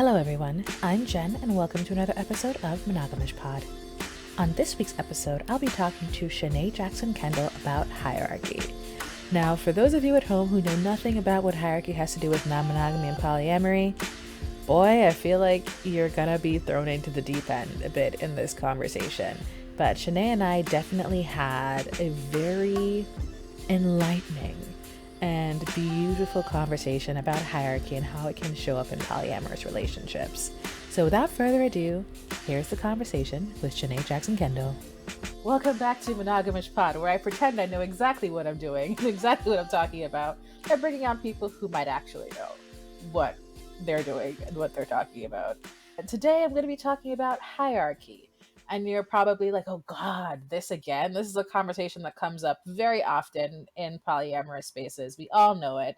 Hello everyone, I'm Jen and welcome to another episode of Monogamish Pod. On this week's episode, I'll be talking to Chanee Jackson-Kendall about hierarchy. Now, for those of you at home who know nothing about what hierarchy has to do with non-monogamy and polyamory, boy, I feel like you're gonna be thrown into the deep end a bit in this conversation. But Chanee and I definitely had a very enlightening and beautiful conversation about hierarchy and how it can show up in polyamorous relationships. So without further ado, here's the conversation with Chanee Jackson-Kendall. Welcome back to Monogamish Pod, where I pretend I know exactly what I'm doing and exactly what I'm talking about by bringing on people who might actually know what they're doing and what they're talking about. And today I'm going to be talking about hierarchy. And you're probably like, oh God, this again? This is a conversation that comes up very often in polyamorous spaces. We all know it.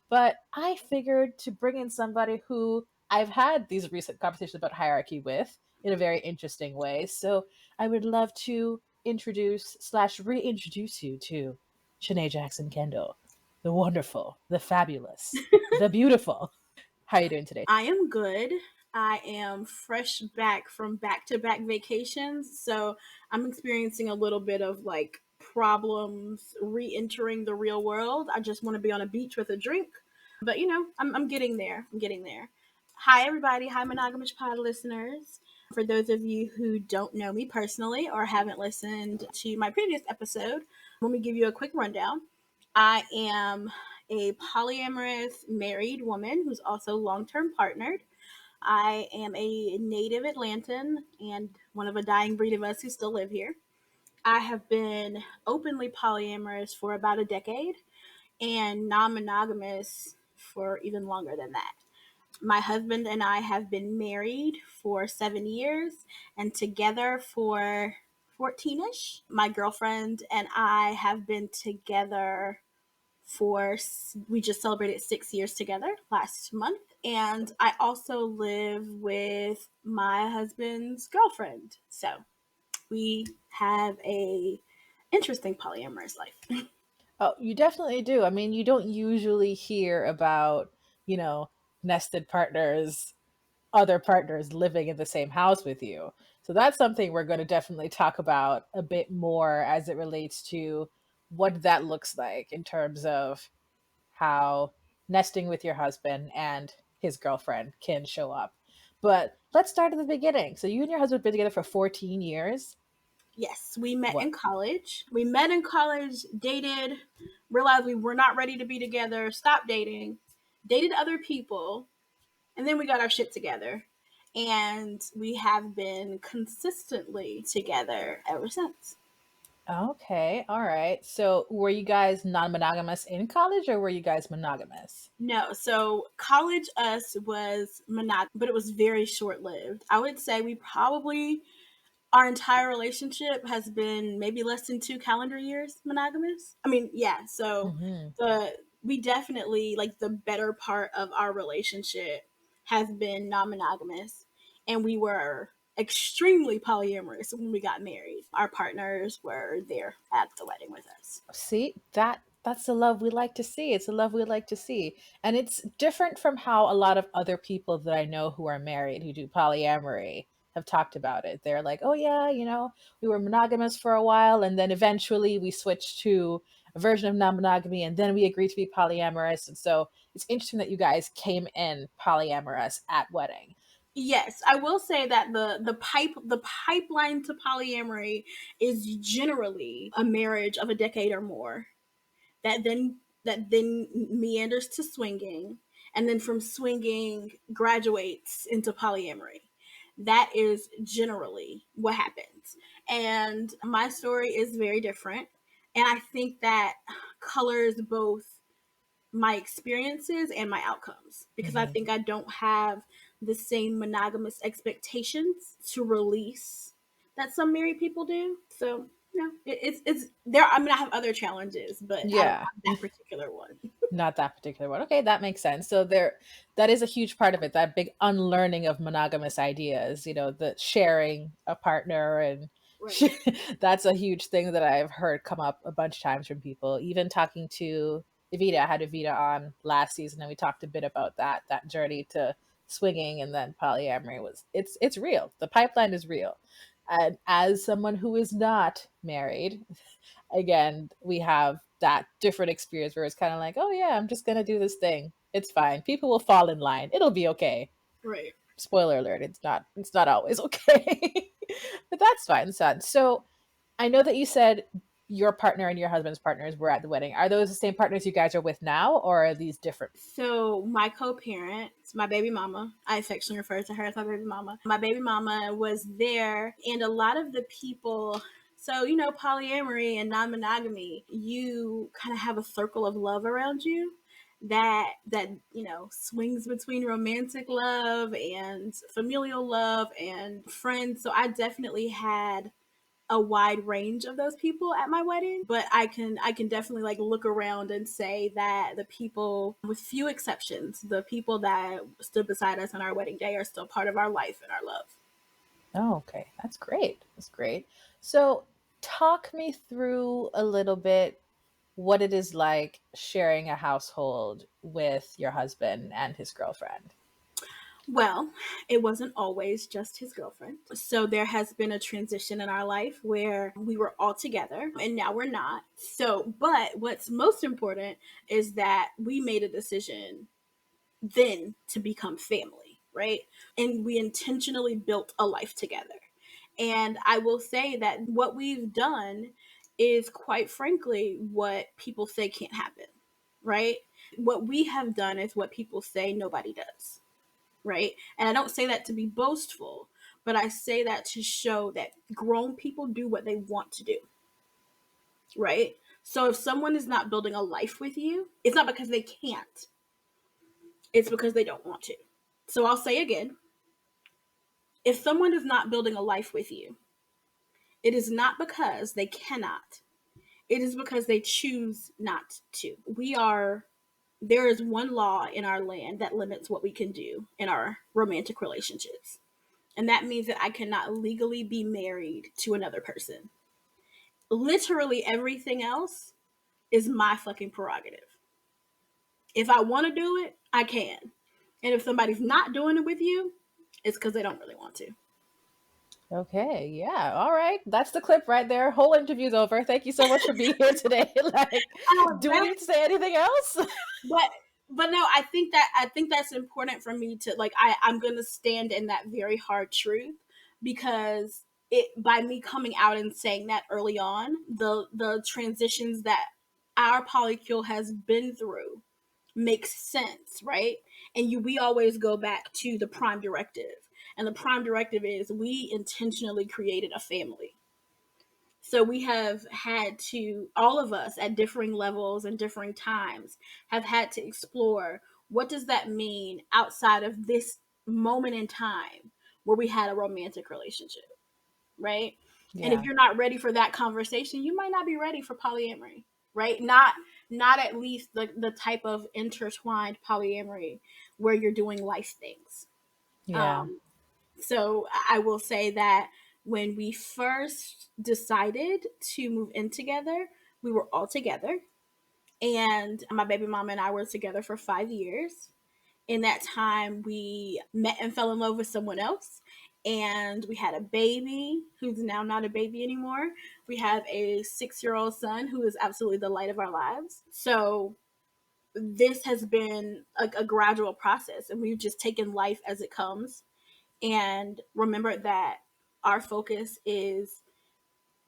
But I figured to bring in somebody who I've had these recent conversations about hierarchy with in a very interesting way. So I would love to introduce/reintroduce you to Chanee Jackson-Kendall, the wonderful, the fabulous, the beautiful. How are you doing today? I am good. I am fresh back from back-to-back vacations, so I'm experiencing a little bit of problems re-entering the real world. I just want to be on a beach with a drink, but I'm getting there. I'm getting there. Hi, everybody. Hi, Monogamish Pod listeners. For those of you who don't know me personally or haven't listened to my previous episode, let me give you a quick rundown. I am a polyamorous married woman who's also long-term partnered. I am a native Atlantan and one of a dying breed of us who still live here. I have been openly polyamorous for about a decade and non-monogamous for even longer than that. My husband and I have been married for 7 years and together for 14-ish. My girlfriend and I have been together we just celebrated 6 years together last month. And I also live with my husband's girlfriend. So we have a interesting polyamorous life. Oh, you definitely do. I mean, you don't usually hear about, nested partners, other partners living in the same house with you. So that's something we're going to definitely talk about a bit more as it relates to what that looks like in terms of how nesting with your husband and his girlfriend can show up. But let's start at the beginning. So you and your husband have been together for 14 years. Yes, we met What? in college. Dated, realized we were not ready to be together, stopped dating, dated other people, and then we got our shit together. And we have been consistently together ever since. Okay, all right. So were you guys non-monogamous in college or were you guys monogamous? No, so college us was monogamous, but it was very short lived. I would say our entire relationship has been maybe less than 2 calendar years monogamous. I mean, yeah, so Mm-hmm. we definitely, like, the better part of our relationship has been non-monogamous, and we were extremely polyamorous when we got married. Our partners were there at the wedding with us. See, that's the love we like to see. It's the love we like to see. And it's different from how a lot of other people that I know who are married, who do polyamory, have talked about it. They're like, oh yeah, we were monogamous for a while and then eventually we switched to a version of non-monogamy and then we agreed to be polyamorous. And so it's interesting that you guys came in polyamorous at wedding. Yes, I will say that the pipeline to polyamory is generally a marriage of a decade or more that then meanders to swinging, and then from swinging graduates into polyamory. That is generally what happens. And my story is very different, and I think that colors both my experiences and my outcomes, because I Mm-hmm. think I don't have the same monogamous expectations to release that some married people do. So no, it's there. I mean, I have other challenges, but I don't Yeah. have that particular one. Not that particular one. Okay, that makes sense. So that is a huge part of it, that big unlearning of monogamous ideas, the sharing a partner and Right. that's a huge thing that I've heard come up a bunch of times from people. Even talking to Evita, I had Evita on last season and we talked a bit about that journey to swinging, and then polyamory was it's real. The pipeline is real. And as someone who is not married, again, we have that different experience where it's kind of like, oh yeah, I'm just gonna do this thing. It's fine. People will fall in line. It'll be okay. Right. Spoiler alert, it's not always okay. But that's fine, son. So I know that you said your partner and your husband's partners were at the wedding. Are those the same partners you guys are with now, or are these different? So my co-parent, my baby mama, I affectionately refer to her as my baby mama. My baby mama was there, and a lot of the people. So polyamory and non-monogamy, you kind of have a circle of love around you that swings between romantic love and familial love and friends. So I definitely had a wide range of those people at my wedding, but I can definitely like look around and say that the people, with few exceptions, the people that stood beside us on our wedding day are still part of our life and our love. Oh, okay. That's great. That's great. So, talk me through a little bit what it is like sharing a household with your husband and his girlfriend. Well, it wasn't always just his girlfriend. So there has been a transition in our life where we were all together and now we're not. So, but what's most important is that we made a decision then to become family, right? And we intentionally built a life together. And I will say that what we've done is quite frankly what people say can't happen, right? What we have done is what people say nobody does, right? And I don't say that to be boastful, but I say that to show that grown people do what they want to do, right? So if someone is not building a life with you, it's not because they can't, it's because they don't want to. So I'll say again, if someone is not building a life with you, it is not because they cannot. It is because they choose not to. There is one law in our land that limits what we can do in our romantic relationships. And that means that I cannot legally be married to another person. Literally everything else is my fucking prerogative. If I want to do it, I can. And if somebody's not doing it with you, it's because they don't really want to. Okay, yeah, all right. That's the clip right there. Whole interview's over. Thank you so much for being here today. Like, do we That need to say anything else? but no, I think that's important for me to like I'm gonna stand in that very hard truth, because it by me coming out and saying that early on, the transitions that our polycule has been through makes sense, right? And we always go back to the prime directive, and the prime directive is we intentionally created a family. So we have had to, all of us at differing levels and differing times, have had to explore what does that mean outside of this moment in time where we had a romantic relationship, right? And if Yeah, you're not ready for that conversation, you might not be ready for polyamory, right? Not at least the type of intertwined polyamory where you're doing life things. yeah, Um, so I will say that when we first decided to move in together, we were all together. And my baby mama and I were together for 5 years. In that time, we met and fell in love with someone else. And we had a baby who's now not a baby anymore. We have a 6-year-old son who is absolutely the light of our lives. So this has been a gradual process, and we've just taken life as it comes and remember that our focus is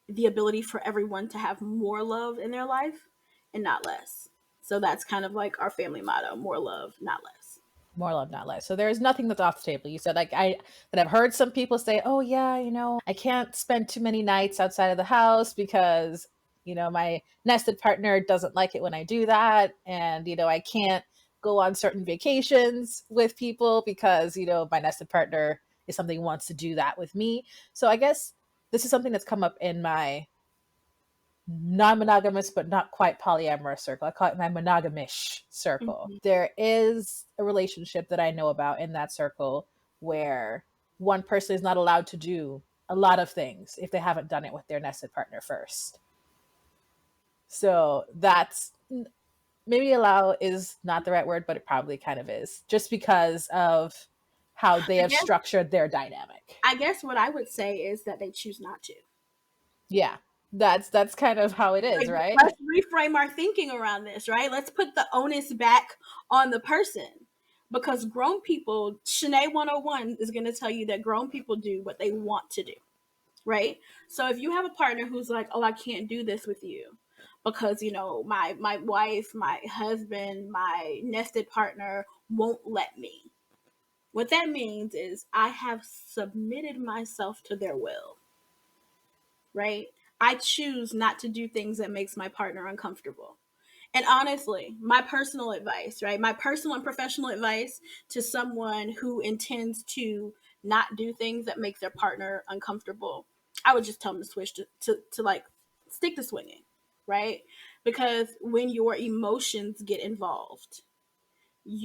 the ability for everyone to have more love in their life and not less. So that's kind of like our family motto: more love, not less. more love, not less. So there is nothing that's off the table. You said, like, that I've heard some people say, oh yeah, I can't spend too many nights outside of the house because my nested partner doesn't like it when I do that, and I can't go on certain vacations with people because my nested partner is something wants to do that with me. So I guess this is something that's come up in my non-monogamous but not quite polyamorous circle. I call it my monogamish circle. Mm-hmm. There is a relationship that I know about in that circle where one person is not allowed to do a lot of things if they haven't done it with their nested partner first. So that's, maybe allow is not the right word, but it probably kind of is, just because of how they I have guess structured their dynamic. I guess what I would say is that they choose not to. Yeah, that's kind of how it is, Like, right? let's reframe our thinking around this, right? Let's put the onus back on the person. Because grown people, Chanee 101 is going to tell you that grown people do what they want to do, right? So if you have a partner who's like, "Oh, I can't do this with you because, my wife, my husband, my nested partner won't let me." What that means is I have submitted myself to their will, right? I choose not to do things that makes my partner uncomfortable. And honestly, my personal advice, right? My personal and professional advice to someone who intends to not do things that make their partner uncomfortable, I would just tell them to switch to like stick to swinging, right? Because when your emotions get involved,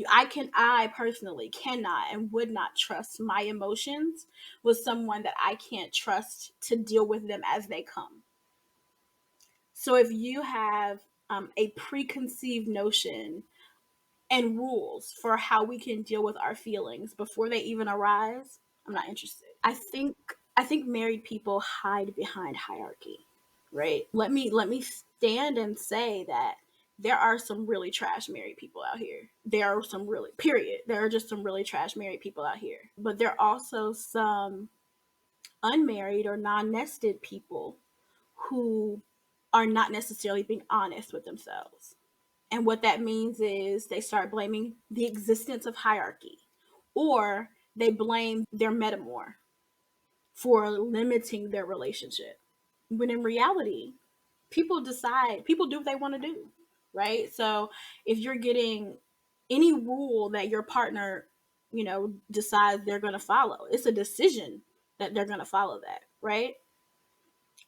I personally cannot and would not trust my emotions with someone that I can't trust to deal with them as they come. So if you have a preconceived notion and rules for how we can deal with our feelings before they even arise, I'm not interested. I think married people hide behind hierarchy, right? Let me stand and say that there are some really trash married people out here. There are some really period. There are just some really trash married people out here. But there are also some unmarried or non-nested people who are not necessarily being honest with themselves. And what that means is they start blaming the existence of hierarchy, or they blame their metamor for limiting their relationship. When in reality, people do what they want to do, right? So if you're getting any rule that your partner, decides they're going to follow, it's a decision that they're going to follow that, right?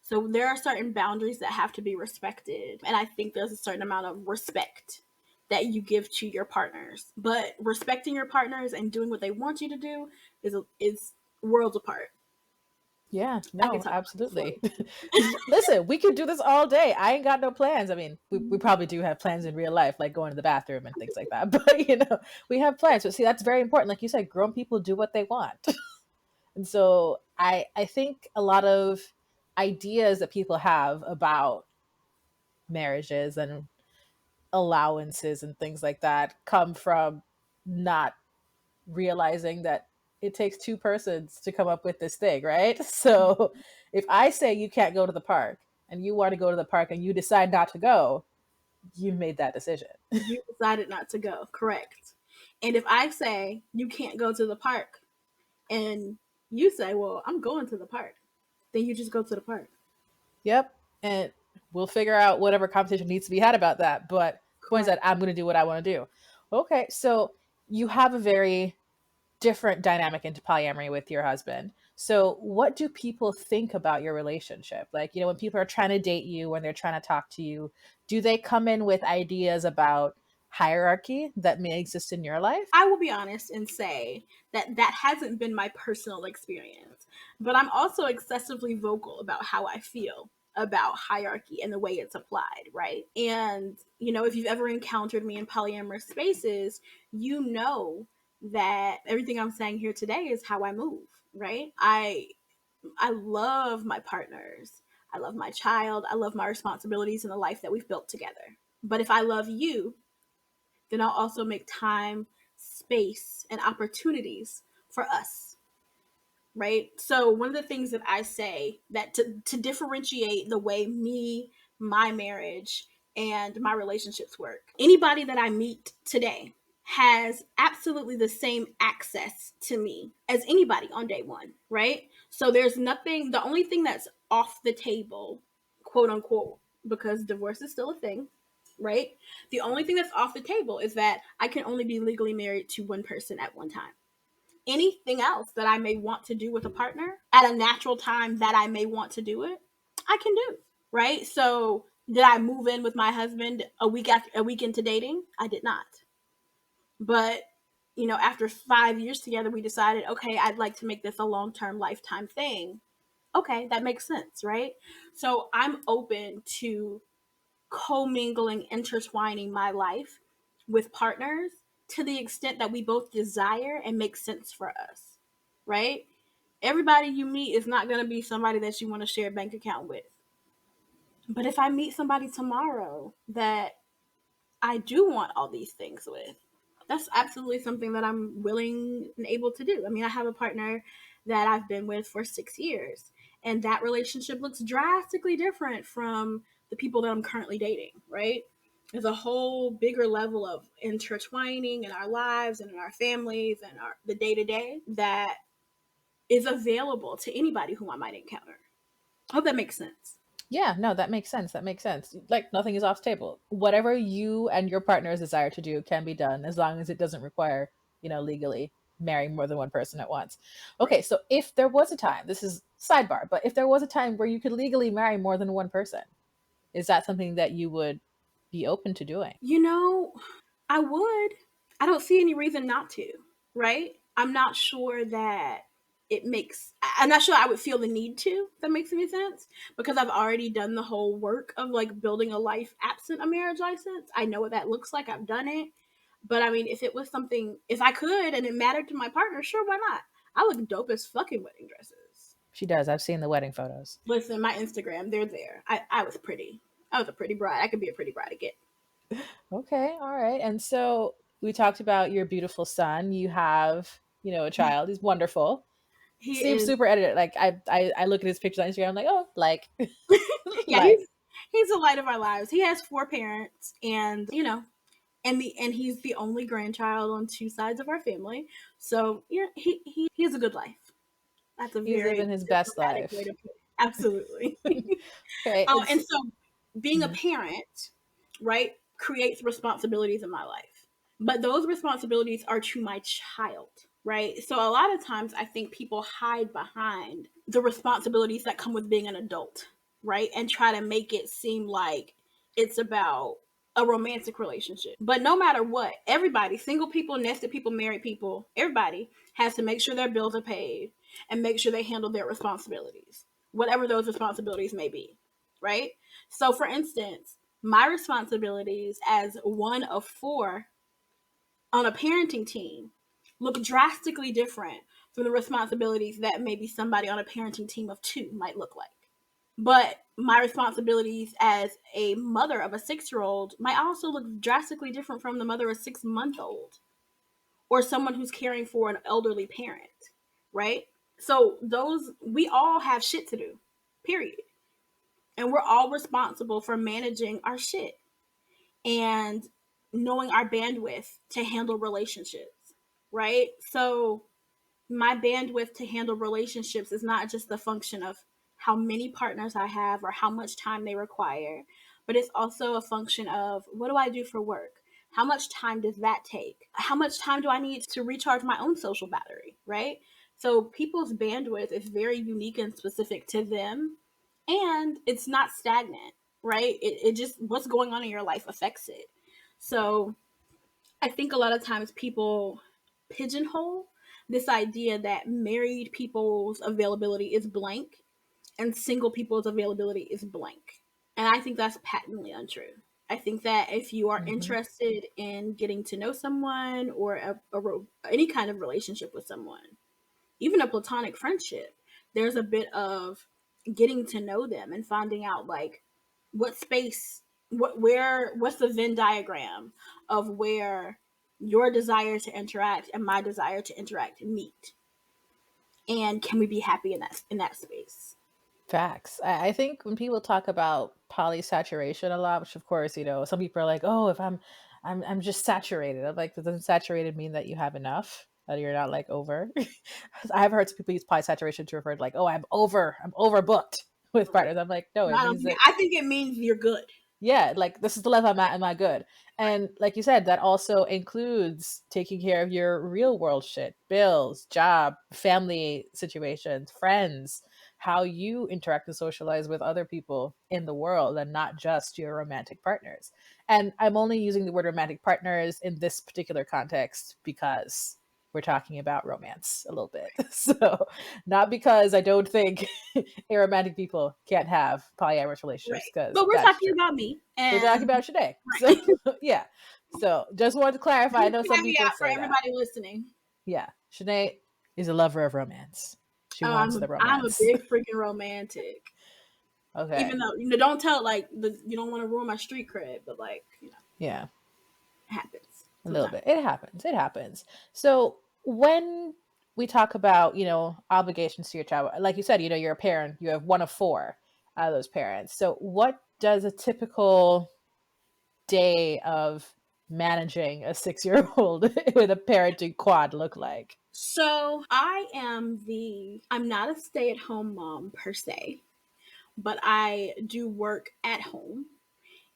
So there are certain boundaries that have to be respected. And I think there's a certain amount of respect that you give to your partners. But respecting your partners and doing what they want you to do is worlds apart. Yeah, I can no, talk about this for absolutely. Listen, we could do this all day. I ain't got no plans. I mean, we probably do have plans in real life, like going to the bathroom and things like that. But, we have plans. But see, that's very important. Like you said, grown people do what they want. And so I think a lot of ideas that people have about marriages and allowances and things like that come from not realizing that it takes two persons to come up with this thing, right? So if I say you can't go to the park and you want to go to the park and you decide not to go, you made that decision. You decided not to go, correct. And if I say you can't go to the park and you say, well, I'm going to the park, then you just go to the park. Yep. And we'll figure out whatever conversation needs to be had about that. But the point is Correct. that I'm going to do what I want to do. Okay. So you have a very different dynamic into polyamory with your husband. So, what do people think about your relationship? Like, when people are trying to date you, when they're trying to talk to you, do they come in with ideas about hierarchy that may exist in your life? I will be honest and say that that hasn't been my personal experience, but I'm also excessively vocal about how I feel about hierarchy and the way it's applied, right? And, if you've ever encountered me in polyamorous spaces, you know that everything I'm saying here today is how I move, right? I love my partners. I love my child. I love my responsibilities and the life that we've built together. But if I love you, then I'll also make time, space, and opportunities for us. Right. So, one of the things that I say that to differentiate the way my marriage, and my relationships work, anybody that I meet today has absolutely the same access to me as anybody on day one. Right. So, the only thing that's off the table, quote unquote, because divorce is still a thing, right? The only thing that's off the table is that I can only be legally married to one person at one time. Anything else that I may want to do with a partner at a natural time that I may want to do it, I can do, right? So, did I move in with my husband a week into dating? I did not. But, after 5 years together, we decided, okay, I'd like to make this a long-term lifetime thing. Okay, that makes sense, right? So, I'm open to commingling, intertwining my life with partners to the extent that we both desire and make sense for us, right? Everybody you meet is not going to be somebody that you want to share a bank account with. But if I meet somebody tomorrow that I do want all these things with, that's absolutely something that I'm willing and able to do. I mean, I have a partner that I've been with for 6 years, and that relationship looks drastically different from the people that I'm currently dating, right? There's a whole bigger level of intertwining in our lives and in our families and the day to day that is available to anybody who I might encounter. I hope that makes sense. Yeah, no, that makes sense. That makes sense. Like nothing is off the table. Whatever you and your partners desire to do can be done as long as it doesn't require, legally marrying more than one person at once. Right. Okay, so if there was a time, this is sidebar, but if there was a time where you could legally marry more than one person, is that something that you would be open to doing? You know, I would. I don't see any reason not to, right? I'm not sure that I'm not sure I would feel the need to, if that makes any sense, because I've already done the whole work of like building a life absent a marriage license. I know what that looks like. I've done it. But I mean, if it was something, if I could and it mattered to my partner, sure, why not? I look dope as fucking wedding dresses. She does. I've seen the wedding photos. Listen, my Instagram, they're there. I was pretty. I was a pretty bride. I could be a pretty bride again. Okay, all right. And so we talked about your beautiful son. You have, a child. He's wonderful. He Seems is. super edited. Like I look at his pictures on Instagram. I'm like, oh, like, Yeah, like he's the light of our lives. He has four parents, and and he's the only grandchild on two sides of our family. So yeah, he has a good life. That's a he's very living his best diplomatic way life. to put it. Absolutely. Okay, And so being a mhm. parent, right, creates responsibilities in my life. But those responsibilities are to my child, right? So a lot of times I think people hide behind the responsibilities that come with being an adult, right? And try to make it seem like it's about a romantic relationship. But no matter what, everybody, single people, nested people, married people, everybody has to make sure their bills are paid and make sure they handle their responsibilities, whatever those responsibilities may be, right? So, for instance, my responsibilities as one of four on a parenting team look drastically different from the responsibilities that maybe somebody on a parenting team of two might look like. But my responsibilities as a mother of a 6-year old might also look drastically different from the mother of a 6-month old or someone who's caring for an elderly parent, right? So, we all have shit to do, period. And we're all responsible for managing our shit and knowing our bandwidth to handle relationships, right? So my bandwidth to handle relationships is not just the function of how many partners I have or how much time they require, but it's also a function of what do I do for work? How much time does that take? How much time do I need to recharge my own social battery, right? So people's bandwidth is very unique and specific to them, and it's not stagnant, right? It just, what's going on in your life affects it. So I think a lot of times people pigeonhole this idea that married people's availability is blank and single people's availability is blank. And I think that's patently untrue. I think that if you are Mhm. interested in getting to know someone or any kind of relationship with someone, even a platonic friendship, there's a bit of getting to know them and finding out like what space, what's the Venn diagram of where your desire to interact and my desire to interact meet, and can we be happy in that space? Facts. I think when people talk about polysaturation a lot, which of course, some people are like, "Oh, if I'm just saturated." I'm like, doesn't saturated mean that you have enough? That you're not like over? I have heard some people use polysaturation to refer to like, "Oh, I'm overbooked with Right. partners." I'm like, no, No, it means that I think it means you're good. yeah, like this is the level I'm at. Am I good? Right. And like you said, that also includes taking care of your real world shit, bills, job, family situations, friends, how you interact and socialize with other people in the world and not just your romantic partners. And I'm only using the word romantic partners in this particular context because we're talking about romance a little bit. So, not because I don't think aromantic people can't have polyamorous relationships, Right. because But we're that's talking true. about me. We're talking And about Chanee. So, right. yeah. So, just wanted to clarify. I Big know some people caveat for say that. everybody listening. Yeah. Chanee is a lover of romance. She Oh, wants the I'm a romance. big freaking romantic. Even Okay. though don't tell like you don't want to ruin my street cred, but like Yeah. it happens A little sometimes. bit. It happens. It happens. So, when we talk about, obligations to your child, like you said, you're a parent, you have one of four out of those parents. So, what does a typical day of managing a 6 year old with a parenting quad look like? So I'm not a stay at home mom per se, but I do work at home,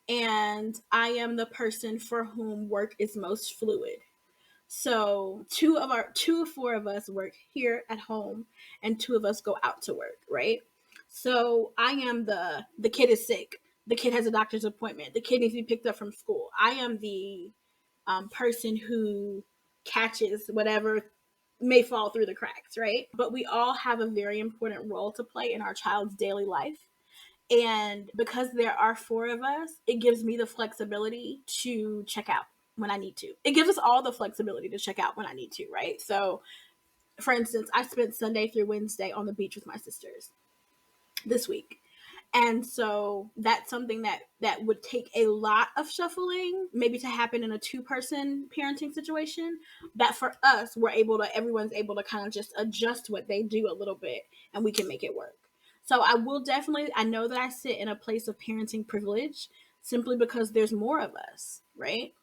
and I am the person for whom work is most fluid. So two of four of us work here at home, and two of us go out to work, right? So I am the kid is sick, the kid has a doctor's appointment, the kid needs to be picked up from school. I am the person who catches whatever may fall through the cracks, right? But we all have a very important role to play in our child's daily life. And because there are four of us, it gives me the flexibility to check out when I need to. It gives us all the flexibility to check out when I need to, right? So, for instance, I spent Sunday through Wednesday on the beach with my sisters this week. And so that's something that would take a lot of shuffling maybe to happen in a two-person parenting situation, that for us everyone's able to kind of just adjust what they do a little bit, and we can make it work. So I know that I sit in a place of parenting privilege simply because there's more of us, right?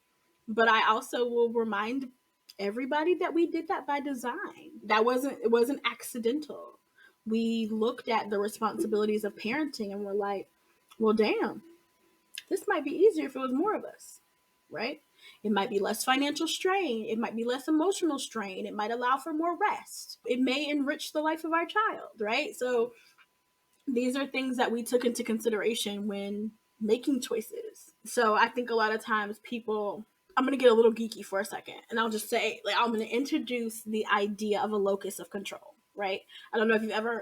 But I also will remind everybody that we did that by design. It wasn't accidental. We looked at the responsibilities of parenting and we're like, well, damn, this might be easier if it was more of us, right? It might be less financial strain. It might be less emotional strain. It might allow for more rest. It may enrich the life of our child, right? So these are things that we took into consideration when making choices. So I think a lot of times I'm going to get a little geeky for a second, and I'll just say, like, I'm going to introduce the idea of a locus of control, right? I don't know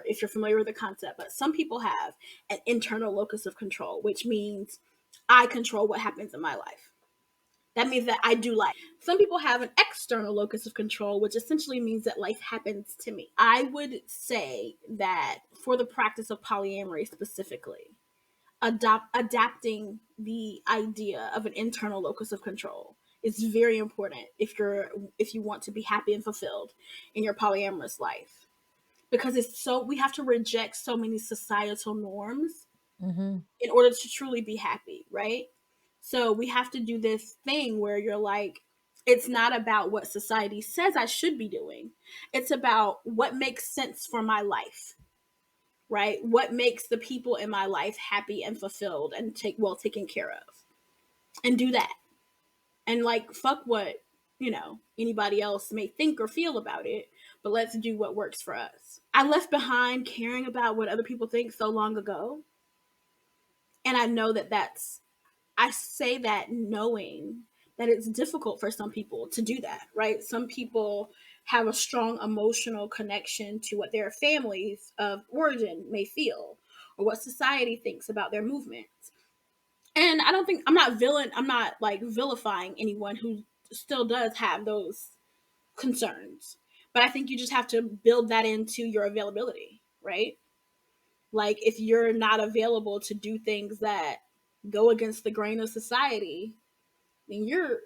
if you're familiar with the concept, but some people have an internal locus of control, which means I control what happens in my life. That means that I do life. Some people have an external locus of control, which essentially means that life happens to me. I would say that for the practice of polyamory specifically, adapting the idea of an internal locus of control is very important if you want to be happy and fulfilled in your polyamorous life, because we have to reject so many societal norms Mm-hmm. in order to truly be happy, right? So we have to do this thing where you're like, it's not about what society says I should be doing. It's about what makes sense for my life, right? What makes the people in my life happy and fulfilled and taken care of. And do that. And like fuck what, anybody else may think or feel about it, but let's do what works for us. I left behind caring about what other people think so long ago. And I know I say that knowing that it's difficult for some people to do that, right? Some people have a strong emotional connection to what their families of origin may feel or what society thinks about their movements. And I'm not like vilifying anyone who still does have those concerns. But I think you just have to build that into your availability, right? Like if you're not available to do things that go against the grain of society, then you're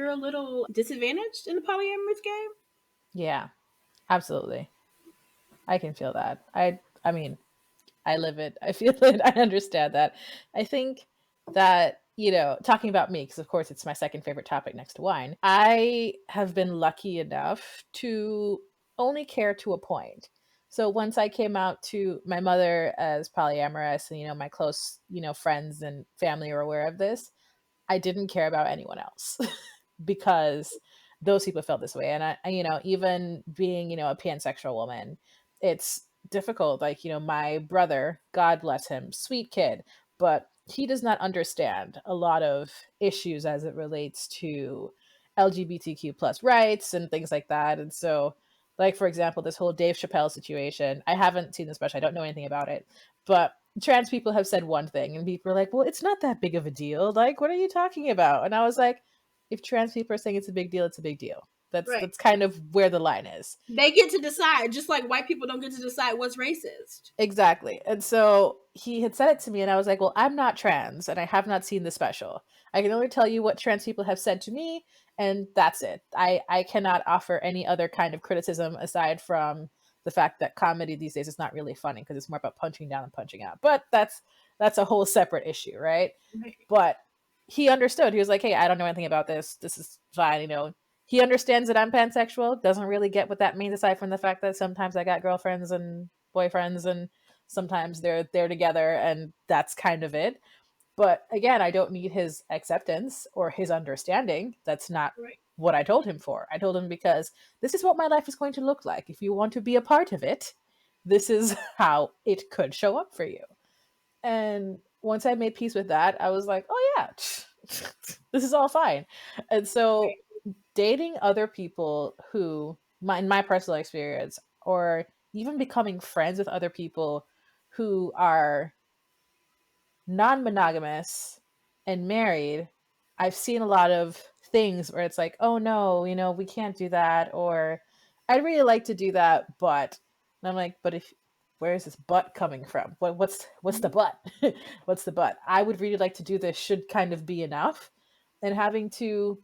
a little disadvantaged in the polyamorous game. Yeah, absolutely. I can feel that. I mean, I live it. I feel it. I understand that. I think that, talking about me, because of course it's my second favorite topic next to wine, I have been lucky enough to only care to a point. So once I came out to my mother as polyamorous and, my close, friends and family are aware of this, I didn't care about anyone else because those people felt this way. And even being, a pansexual woman, it's difficult. Like, my brother, God bless him, sweet kid, but he does not understand a lot of issues as it relates to LGBTQ plus rights and things like that. And so, like, for example, this whole Dave Chappelle situation, I haven't seen the special, I don't know anything about it, but trans people have said one thing and people are like, well, it's not that big of a deal. Like, what are you talking about? And I was like, if trans people are saying it's a big deal, it's a big deal. Right. That's kind of where the line is. They get to decide, just like white people don't get to decide what's racist. Exactly. And so he had said it to me, and I was like, well, I'm not trans, and I have not seen the special. I can only tell you what trans people have said to me, and that's it. I cannot offer any other kind of criticism aside from the fact that comedy these days is not really funny because it's more about punching down and punching out. But that's a whole separate issue, right? Right. But he understood. He was like, hey, I don't know anything about this. This is fine, you know. He understands that I'm pansexual, doesn't really get what that means aside from the fact that sometimes I got girlfriends and boyfriends and sometimes they're together and that's kind of it. But again, I don't need his acceptance or his understanding. That's not Right. what I told him for. I told him because this is what my life is going to look like. If you want to be a part of it, this is how it could show up for you. And once I made peace with that, I was like, oh yeah, this is all fine. And so dating other people who, in my personal experience, or even becoming friends with other people who are non-monogamous and married, I've seen a lot of things where it's like, oh no, you know, we can't do that, or I'd really like to do that, but and I'm like, but if where is this but coming from? What's the but? What's the but? I would really like to do this should kind of be enough. And having to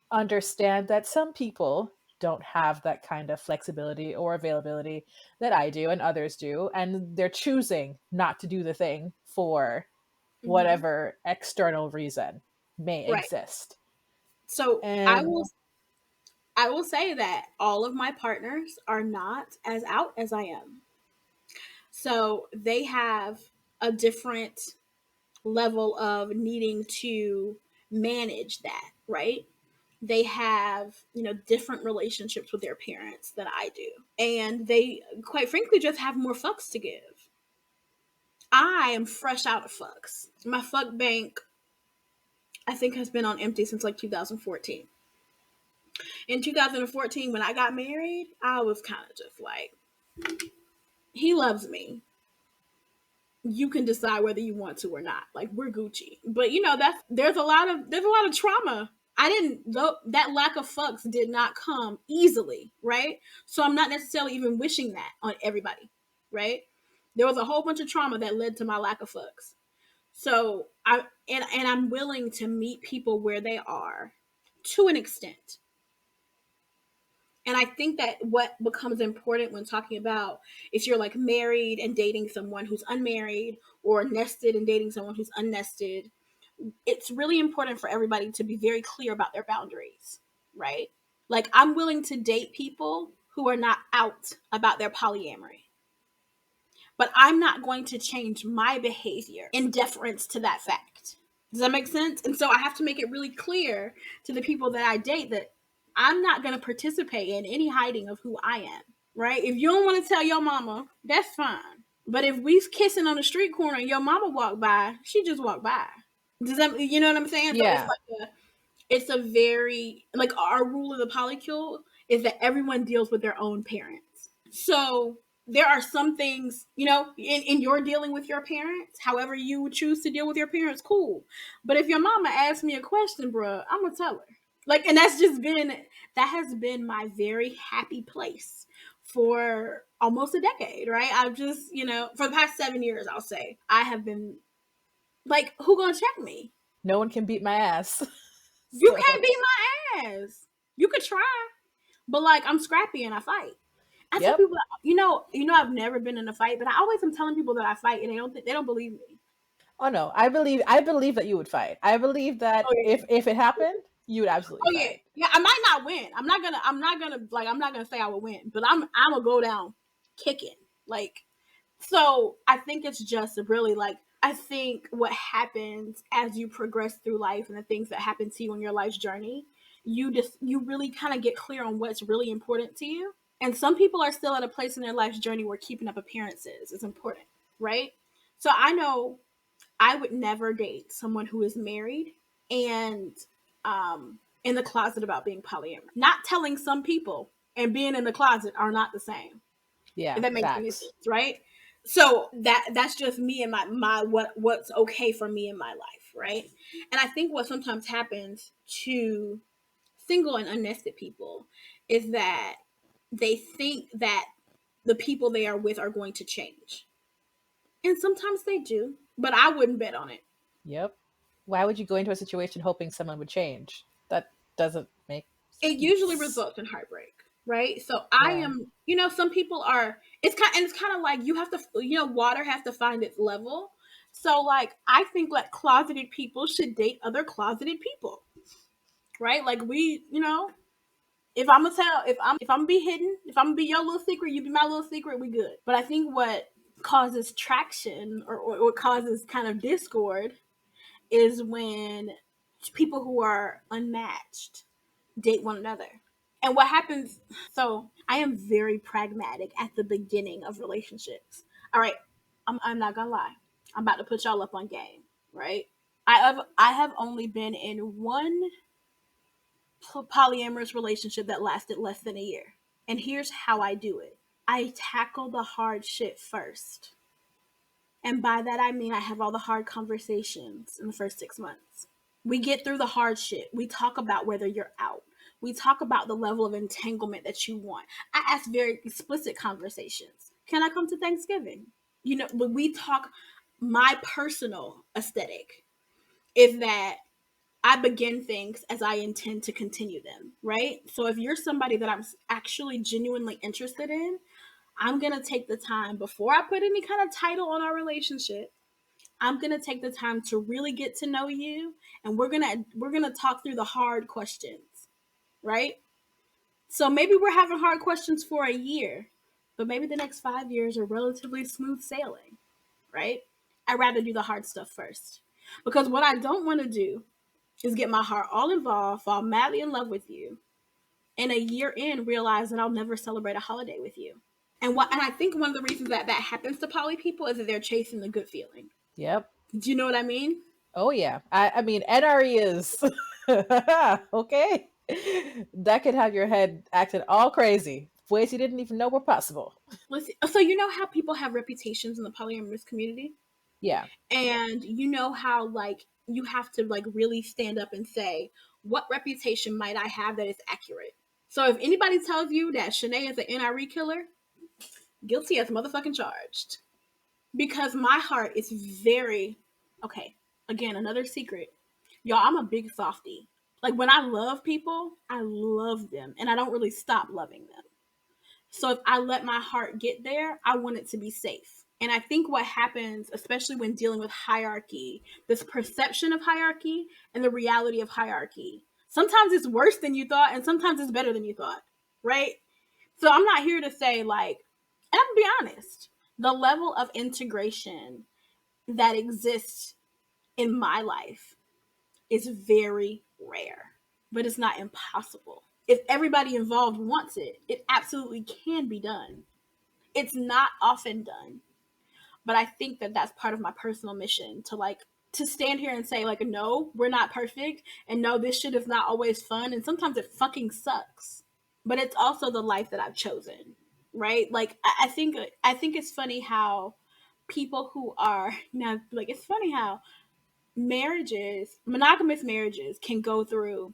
understand that some people don't have that kind of flexibility or availability that I do and others do, and they're choosing not to do the thing for Mm-hmm. whatever external reason may Right. exist. So And I will say that all of my partners are not as out as I am. So they have a different level of needing to manage that, right? They have, different relationships with their parents than I do. And they, quite frankly, just have more fucks to give. I am fresh out of fucks. My fuck bank, I think, has been on empty since like 2014. In 2014, when I got married, I was kind of just like, he loves me. You can decide whether you want to or not. Like, we're Gucci. But that's there's a lot of trauma. I didn't though that lack of fucks did not come easily, right? So I'm not necessarily even wishing that on everybody, right? There was a whole bunch of trauma that led to my lack of fucks. So I'm willing to meet people where they are to an extent. And I think that what becomes important when talking about if you're like married and dating someone who's unmarried or nested and dating someone who's unnested, it's really important for everybody to be very clear about their boundaries, right? Like, I'm willing to date people who are not out about their polyamory, but I'm not going to change my behavior in deference to that fact. Does that make sense? And so I have to make it really clear to the people that I date that I'm not going to participate in any hiding of who I am, right? If you don't want to tell your mama, that's fine. But if we kissing on the street corner and your mama walk by, she just walked by. Does that, you know what I'm saying? So yeah, it's a very, like, our rule of the polycule is that everyone deals with their own parents. So there are some things, in your dealing with your parents, however you choose to deal with your parents, cool. But if your mama asks me a question, bruh, I'm gonna tell her. Like, and that has been my very happy place for almost a decade, right? I've just, for the past 7 years, I'll say, I have been like, who gonna check me? no one can beat my ass. You So, can't beat my ass. You could try, but like, I'm scrappy and I fight. I tell yep. people, I've never been in a fight, but I always am telling people that I fight, and they don't believe me. Oh no, I believe that you would fight. I believe that Oh yeah, if it happened, you would absolutely oh yeah, fight. yeah. I might not win. I'm not gonna say I would win, but I'm gonna go down kicking. Like, so I think it's just really like, I think what happens as you progress through life and the things that happen to you on your life's journey, you really kind of get clear on what's really important to you. And some people are still at a place in their life's journey where keeping up appearances is important, right? So I know I would never date someone who is married and in the closet about being polyamorous. Not telling some people and being in the closet are not the same. If Yeah, that makes any facts. sense, right? So that's just me and my what's okay for me in my life, right? And I think what sometimes happens to single and unnested people is that they think that the people they are with are going to change. And sometimes they do, but I wouldn't bet on it. Yep. Why would you go into a situation hoping someone would change? That doesn't make It usually sense. results in heartbreak, right? So I Yeah. am, some people are, it's kind of like you have to, water has to find its level. So like I think like closeted people should date other closeted people, right? Like we, if I'm gonna tell, if I'm gonna be hidden, if I'm gonna be your little secret, you be my little secret, we good. But I think what causes traction or what causes kind of discord is when people who are unmatched date one another. And what happens, so I am very pragmatic at the beginning of relationships. All right, I'm not gonna lie. I'm about to put y'all up on game, right? I have only been in one polyamorous relationship that lasted less than a year. And here's how I do it. I tackle the hard shit first. And by that I mean I have all the hard conversations in the first 6 months. We get through the hard shit. We talk about whether you're out. We talk about the level of entanglement that you want. I ask very explicit conversations. Can I come to Thanksgiving? When we talk, my personal aesthetic is that I begin things as I intend to continue them, right? So if you're somebody that I'm actually genuinely interested in, I'm going to take the time before I put any kind of title on our relationship. I'm going to take the time to really get to know you, and we're going to talk through the hard questions, right? So maybe we're having hard questions for a year, but maybe the next 5 years are relatively smooth sailing, right? I'd rather do the hard stuff first. Because what I don't want to do is get my heart all involved, fall madly in love with you, and a year in realize that I'll never celebrate a holiday with you. And I think one of the reasons that that happens to poly people is that they're chasing the good feeling. Yep. Do you know what I mean? Oh yeah. I mean NRE is okay. That could have your head acting all crazy. Ways you didn't even know were possible. Listen, so you know how people have reputations in the polyamorous community, Yeah. and you know how like you have to like really stand up and say, what reputation might I have that is accurate? So if anybody tells you that Chanee is an NRE killer, guilty as motherfucking charged. Because my heart is very okay. Again, another secret. Y'all, I'm a big softie. Like when I love people, I love them and I don't really stop loving them. So if I let my heart get there, I want it to be safe. And I think what happens, especially when dealing with hierarchy, this perception of hierarchy and the reality of hierarchy, sometimes it's worse than you thought and sometimes it's better than you thought, right? So I'm not here to say like, and I'm gonna be honest, the level of integration that exists in my life is very rare, but it's not impossible. If everybody involved wants it, it absolutely can be done. It's not often done, but I think that that's part of my personal mission to like to stand here and say like no, we're not perfect, and no, this shit is not always fun, and sometimes it fucking sucks. But it's also the life that I've chosen, right? Like I think it's funny how people who are like it's funny how monogamous marriages can go through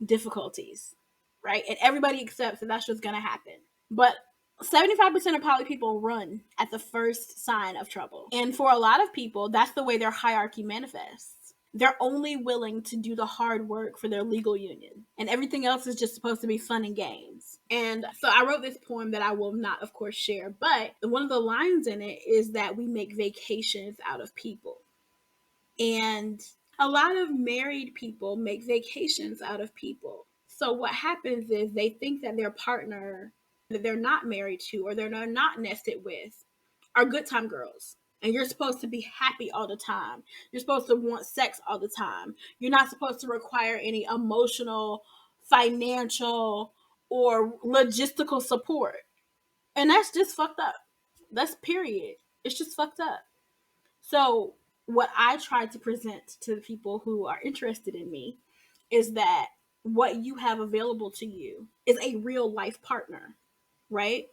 difficulties, right? And everybody accepts that that's just gonna happen. But 75% of poly people run at the first sign of trouble. And for a lot of people, that's the way their hierarchy manifests. They're only willing to do the hard work for their legal union, and everything else is just supposed to be fun and games. And so I wrote this poem that I will not, of course, share, but one of the lines in it is that we make vacations out of people. And a lot of married people make vacations out of people. So what happens is they think that their partner that they're not married to or they're not nested with are good time girls. And you're supposed to be happy all the time. You're supposed to want sex all the time. You're not supposed to require any emotional, financial, or logistical support. And that's just fucked up. That's period. It's just fucked up. So, what I try to present to the people who are interested in me is that what you have available to you is a real life partner, right?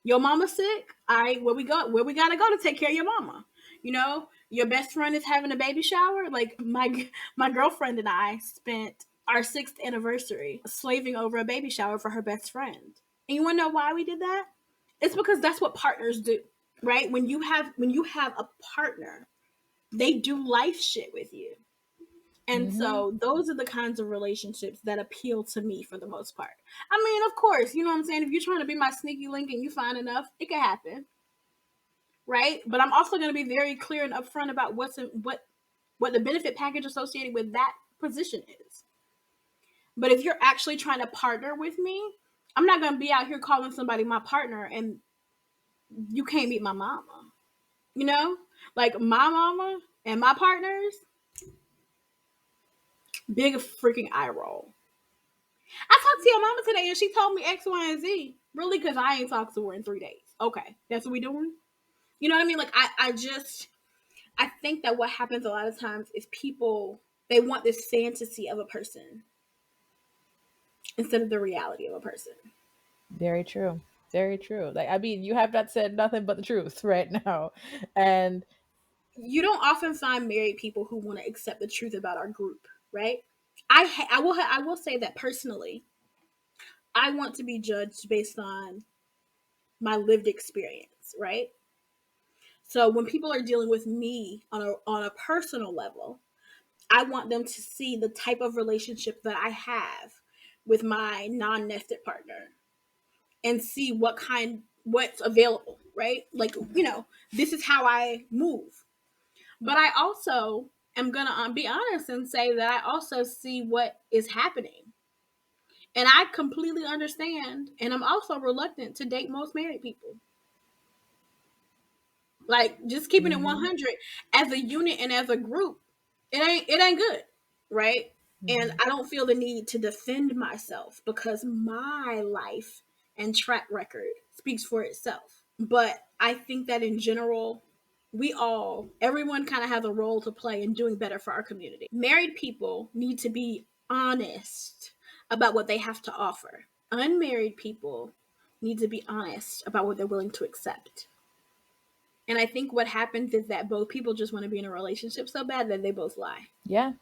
Your mama's sick. Where we gotta go to take care of your mama. You know, your best friend is having a baby shower. Like my girlfriend and I spent our 6th anniversary slaving over a baby shower for her best friend. And you wanna know why we did that? It's because that's what partners do, right? When you have a partner, they do life shit with you. And Mm-hmm. so those are the kinds of relationships that appeal to me for the most part. I mean, of course, you know what I'm saying? If you're trying to be my sneaky link and you find enough, it can happen, right? But I'm also going to be very clear and upfront about what the benefit package associated with that position is. But if you're actually trying to partner with me, I'm not going to be out here calling somebody my partner and you can't meet my mama. You know? Like my mama and my partners, big freaking eye roll. I talked to your mama today and she told me X, Y, and Z. Really? Because I ain't talked to her in 3 days. Okay. That's what we doing? You know what I mean? Like, I think that what happens a lot of times is people, they want this fantasy of a person instead of the reality of a person. Very true. Very true. Like, I mean, you have not said nothing but the truth right now. And You don't often find married people who want to accept the truth about our group, right? I will say that personally, I want to be judged based on my lived experience, right? So when people are dealing with me on a personal level, I want them to see the type of relationship that I have with my non-nested partner and see what's available, right? Like, this is how I move. But I also am going to be honest and say that I also see what is happening. And I completely understand and I'm also reluctant to date most married people. Like just keeping it mm-hmm, 100 as a unit and as a group, it ain't good, right? And mm-hmm. I don't feel the need to defend myself because my life and track record speaks for itself. But I think that in general, everyone kind of has a role to play in doing better for our community. Married people need to be honest about what they have to offer. Unmarried people need to be honest about what they're willing to accept. And I think what happens is that both people just want to be in a relationship so bad that they both lie. Yeah,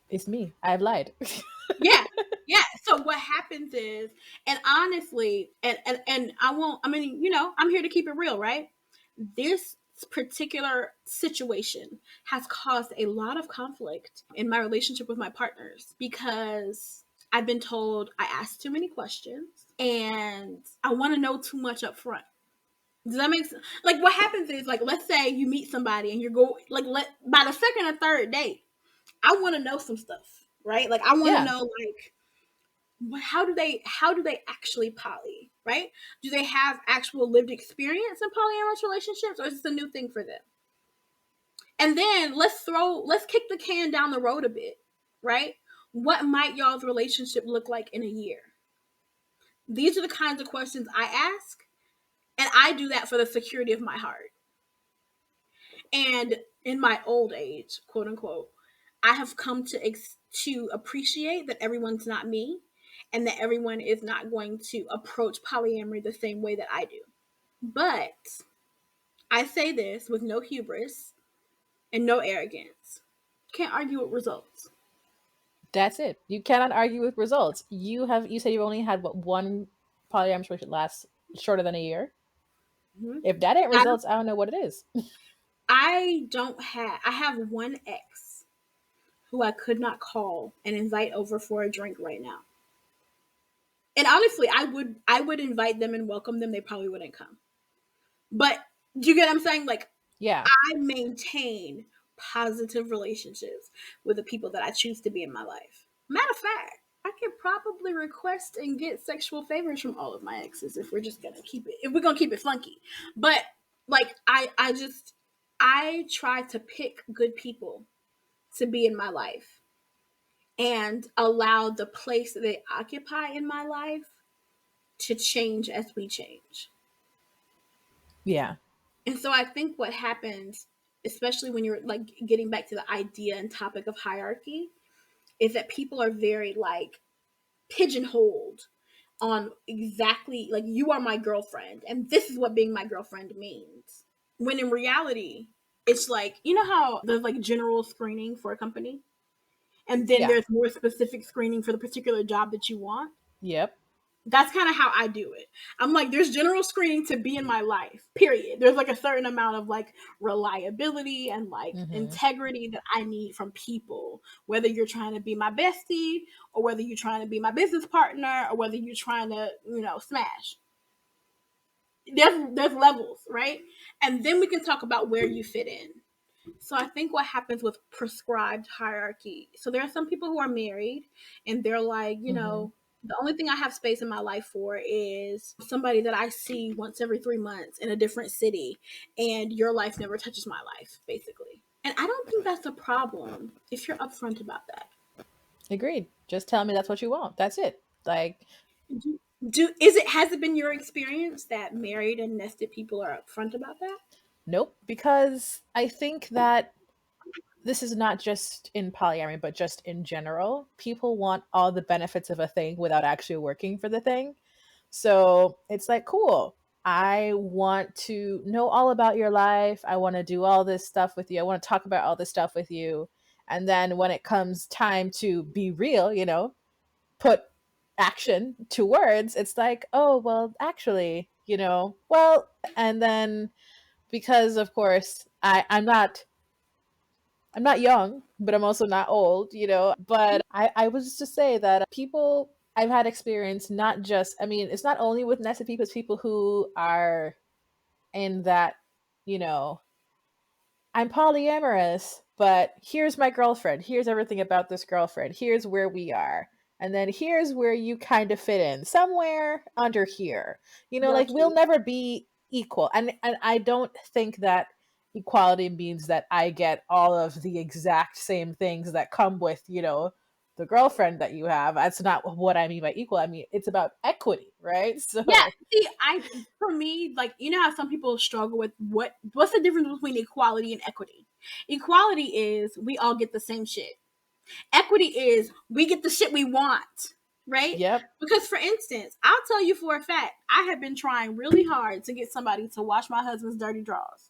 it's me. I've lied. Yeah. Yeah. So what happens is, and honestly, and I won't, I mean, I'm here to keep it real, right? This particular situation has caused a lot of conflict in my relationship with my partners because I've been told I ask too many questions and I want to know too much up front. Does that make sense? Like what happens is like let's say you meet somebody and you're going like by the second or third date, I want to know some stuff, right? Like I want to Yeah. know like how do they actually poly, right? Do they have actual lived experience in polyamorous relationships or is this a new thing for them? And then let's kick the can down the road a bit, right? What might y'all's relationship look like in a year? These are the kinds of questions I ask, and I do that for the security of my heart. And in my old age, quote unquote, I have come to appreciate that everyone's not me and that everyone is not going to approach polyamory the same way that I do. But I say this with no hubris and no arrogance. Can't argue with results. That's it. You cannot argue with results. You said you've only had what one polyamorous relationship last shorter than a year. Mm-hmm. If that ain't I, results, I don't know what it is. I have one ex who I could not call and invite over for a drink right now. And honestly, I would invite them and welcome them. They probably wouldn't come. But do you get what I'm saying? Like Yeah. I maintain positive relationships with the people that I choose to be in my life. Matter of fact, I could probably request and get sexual favors from all of my exes if we're gonna keep it funky. But like I try to pick good people to be in my life and allow the place that they occupy in my life to change as we change. Yeah. And so I think what happens, especially when you're like getting back to the idea and topic of hierarchy, is that people are very like pigeonholed on exactly like you are my girlfriend and this is what being my girlfriend means. When in reality, it's like, you know how there's like general screening for a company and then Yeah. there's more specific screening for the particular job that you want? Yep. That's kind of how I do it. I'm like, there's general screening to be in my life, period. There's like a certain amount of like reliability and like Mm-hmm. integrity that I need from people, whether you're trying to be my bestie or whether you're trying to be my business partner or whether you're trying to, smash. There's levels, right? And then we can talk about where you fit in. So I think what happens with prescribed hierarchy. So there are some people who are married and they're like, Mm-hmm. the only thing I have space in my life for is somebody that I see once every 3 months in a different city, and your life never touches my life, basically. And I don't think that's a problem if you're upfront about that. Agreed. Just tell me that's what you want. That's it. Like, Has it been your experience that married and nested people are upfront about that? nope. Because I think that this is not just in polyamory, but just in general. People want all the benefits of a thing without actually working for the thing. So it's like, cool. I want to know all about your life. I want to do all this stuff with you. I want to talk about all this stuff with you. And then when it comes time to be real, put action to words, it's like, oh, well, actually, well, and then because of course I'm not young, but I'm also not old, But I was just say that people I've had experience not just, I mean, it's not only with nested people, it's people who are in that, you know, I'm polyamorous, but here's my girlfriend. Here's everything about this girlfriend. Here's where we are. And then here's where you kind of fit in, somewhere under here. Like Got we'll you. never be equal. And I don't think that equality means that I get all of the exact same things that come with, the girlfriend that you have. That's not what I mean by equal. I mean, it's about equity, right? Yeah, So, see, for me, like, you know how some people struggle with what's the difference between equality and equity? Equality is we all get the same shit. Equity is we get the shit we want, right? yep. Because for instance, I'll tell you for a fact, I have been trying really hard to get somebody to wash my husband's dirty drawers.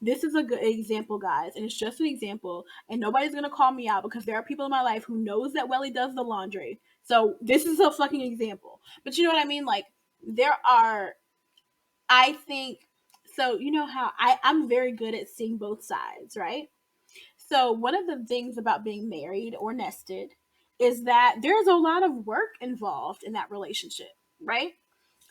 This is a good example, guys, and it's just an example, and nobody's gonna call me out because there are people in my life who knows that Welly does the laundry. So this is a fucking example. But you know what I mean? Like there are, I think, so you know how I'm very good at seeing both sides, right? So one of the things about being married or nested is that there's a lot of work involved in that relationship, right?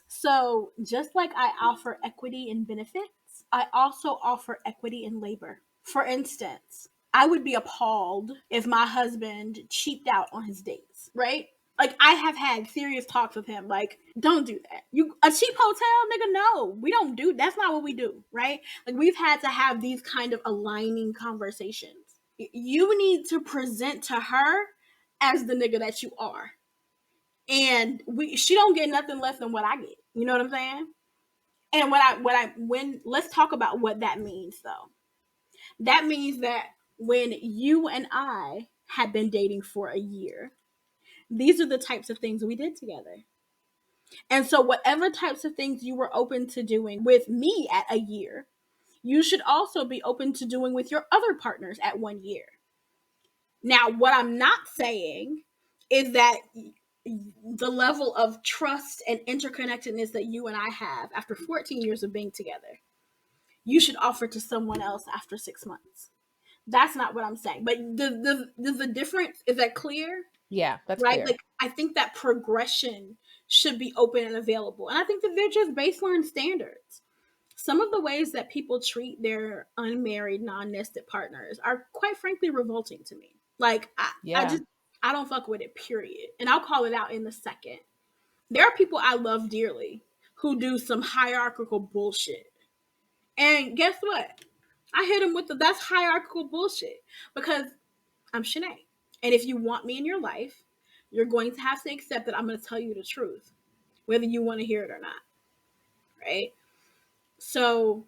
So, just like I offer equity in benefits, I also offer equity in labor. For instance, I would be appalled if my husband cheaped out on his dates, right? Like I have had serious talks with him like don't do that. You a cheap hotel, nigga, no. We don't do that's not what we do, right? Like we've had to have these kind of aligning conversations. You need to present to her as the nigga that you are, and she don't get nothing less than what I get. You know what I'm saying? And when let's talk about what that means though. That means that when you and I had been dating for a year, these are the types of things we did together. And so whatever types of things you were open to doing with me at a year, you should also be open to doing with your other partners at 1 year. Now, what I'm not saying is that the level of trust and interconnectedness that you and I have after 14 years of being together, you should offer to someone else after 6 months. That's not what I'm saying. But does the difference, is that clear? Yeah, that's Right? clear. Like, I think that progression should be open and available. And I think that they're just baseline standards. Some of the ways that people treat their unmarried, non-nested partners are quite frankly revolting to me. Like I Yeah. just I don't fuck with it, period. And I'll call it out in a second. There are people I love dearly who do some hierarchical bullshit. And guess what? I hit them with that's hierarchical bullshit because I'm Chanee. And if you want me in your life, you're going to have to accept that I'm going to tell you the truth, whether you want to hear it or not. Right? So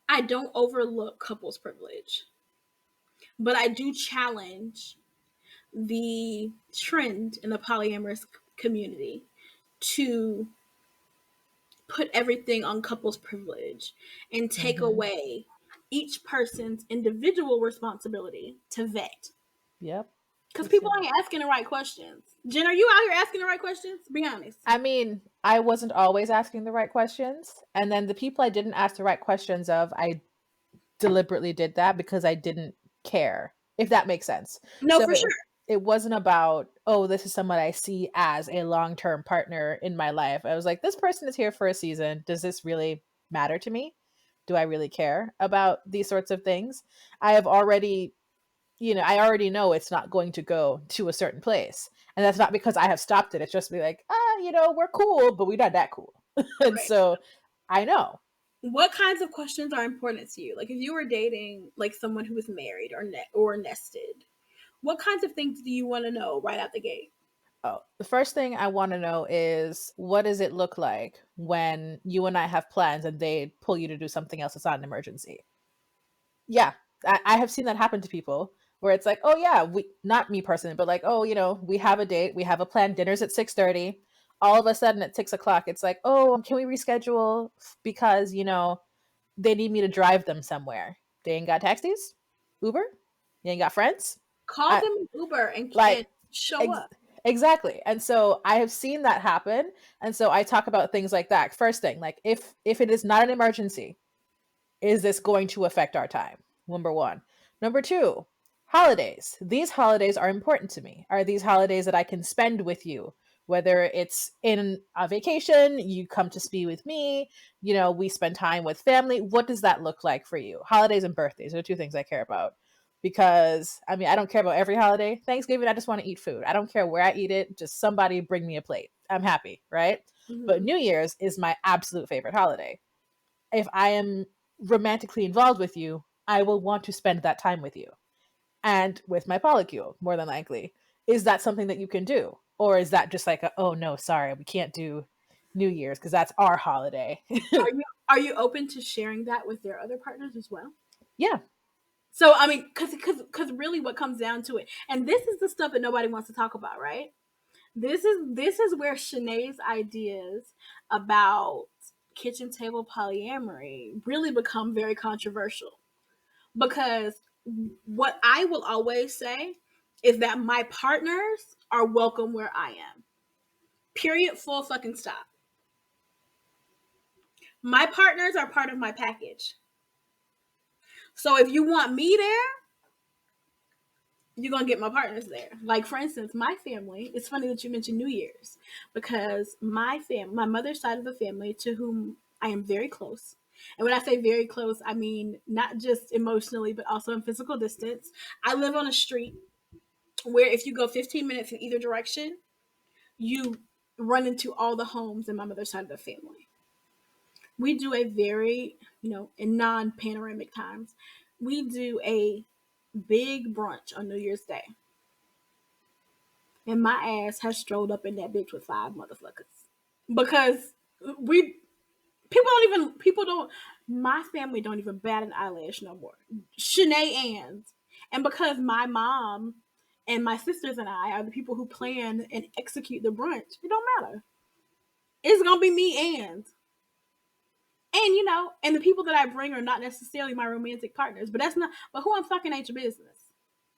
I don't overlook couples privilege. but I do challenge the trend in the polyamorous community to put everything on couples privilege and take Mm-hmm. away each person's individual responsibility to vet. Yep. Because It's people a, ain't asking the right questions. Jen, are you out here asking the right questions? Be honest. I mean, I wasn't always asking the right questions. And then the people I didn't ask the right questions of, I deliberately did that because I didn't care, if that makes sense. No, So for sure. it wasn't about, oh, this is someone I see as a long-term partner in my life. I was like, this person is here for a season. Does this really matter to me? Do I really care about these sorts of things? I have already, I already know it's not going to go to a certain place. And that's not because I have stopped it. It's just be like, we're cool, but we're not that cool. And Right. so I know. What kinds of questions are important to you? Like if you were dating like someone who was married or nested, what kinds of things do you want to know right out the gate? Oh, the first thing I want to know is, what does it look like when you and I have plans and they pull you to do something else that's not an emergency? Yeah, I have seen that happen to people where it's like, oh yeah, we, not me personally, but like, oh, we have a date, we have a plan, dinner's at 6:30. All of a sudden at 6 o'clock, it's like, oh, can we reschedule because they need me to drive them somewhere. They ain't got taxis, Uber, you ain't got friends. Call I them Uber and like show ex- up. exactly. And so I have seen that happen. And so I talk about things like that. First thing, like if it is not an emergency, is this going to affect our time? Number one. Number two, holidays. These holidays are important to me. Are these holidays that I can spend with you? Whether it's in a vacation, you come to be with me, we spend time with family. What does that look like for you? Holidays and birthdays are the two things I care about. Because, I mean, I don't care about every holiday. Thanksgiving, I just want to eat food. I don't care where I eat it. Just somebody bring me a plate. I'm happy, right? But Mm-hmm. New Year's is my absolute favorite holiday. If I am romantically involved with you, I will want to spend that time with you and with my polycule, more than likely. Is that something that you can do? Or is that just like, oh no, sorry, we can't do New Year's because that's our holiday? Are you open to sharing that with their other partners as well? Yeah. So I mean, because really, what comes down to it, and this is the stuff that nobody wants to talk about, right? This is where Chanee's ideas about kitchen table polyamory really become very controversial, because what I will always say is that my partners are welcome where I am. Period. Full fucking stop. My partners are part of my package. So if you want me there, you're gonna get my partners there. Like for instance, my family. It's funny that you mentioned New Year's because my mother's side of the family, to whom I am very close, and when I say very close, I mean not just emotionally but also in physical distance. I live on a street where if you go 15 minutes in either direction, you run into all the homes in my mother's side of the family. We do a very, in non-panoramic times, we do a big brunch on New Year's Day. And my ass has strolled up in that bitch with five motherfuckers. Because we people don't my family don't even bat an eyelash no more. Shanae Ann's. And because my mom and my sisters and I are the people who plan and execute the brunch, it don't matter. It's gonna be me and the people that I bring are not necessarily my romantic partners, but who I'm fucking ain't your business.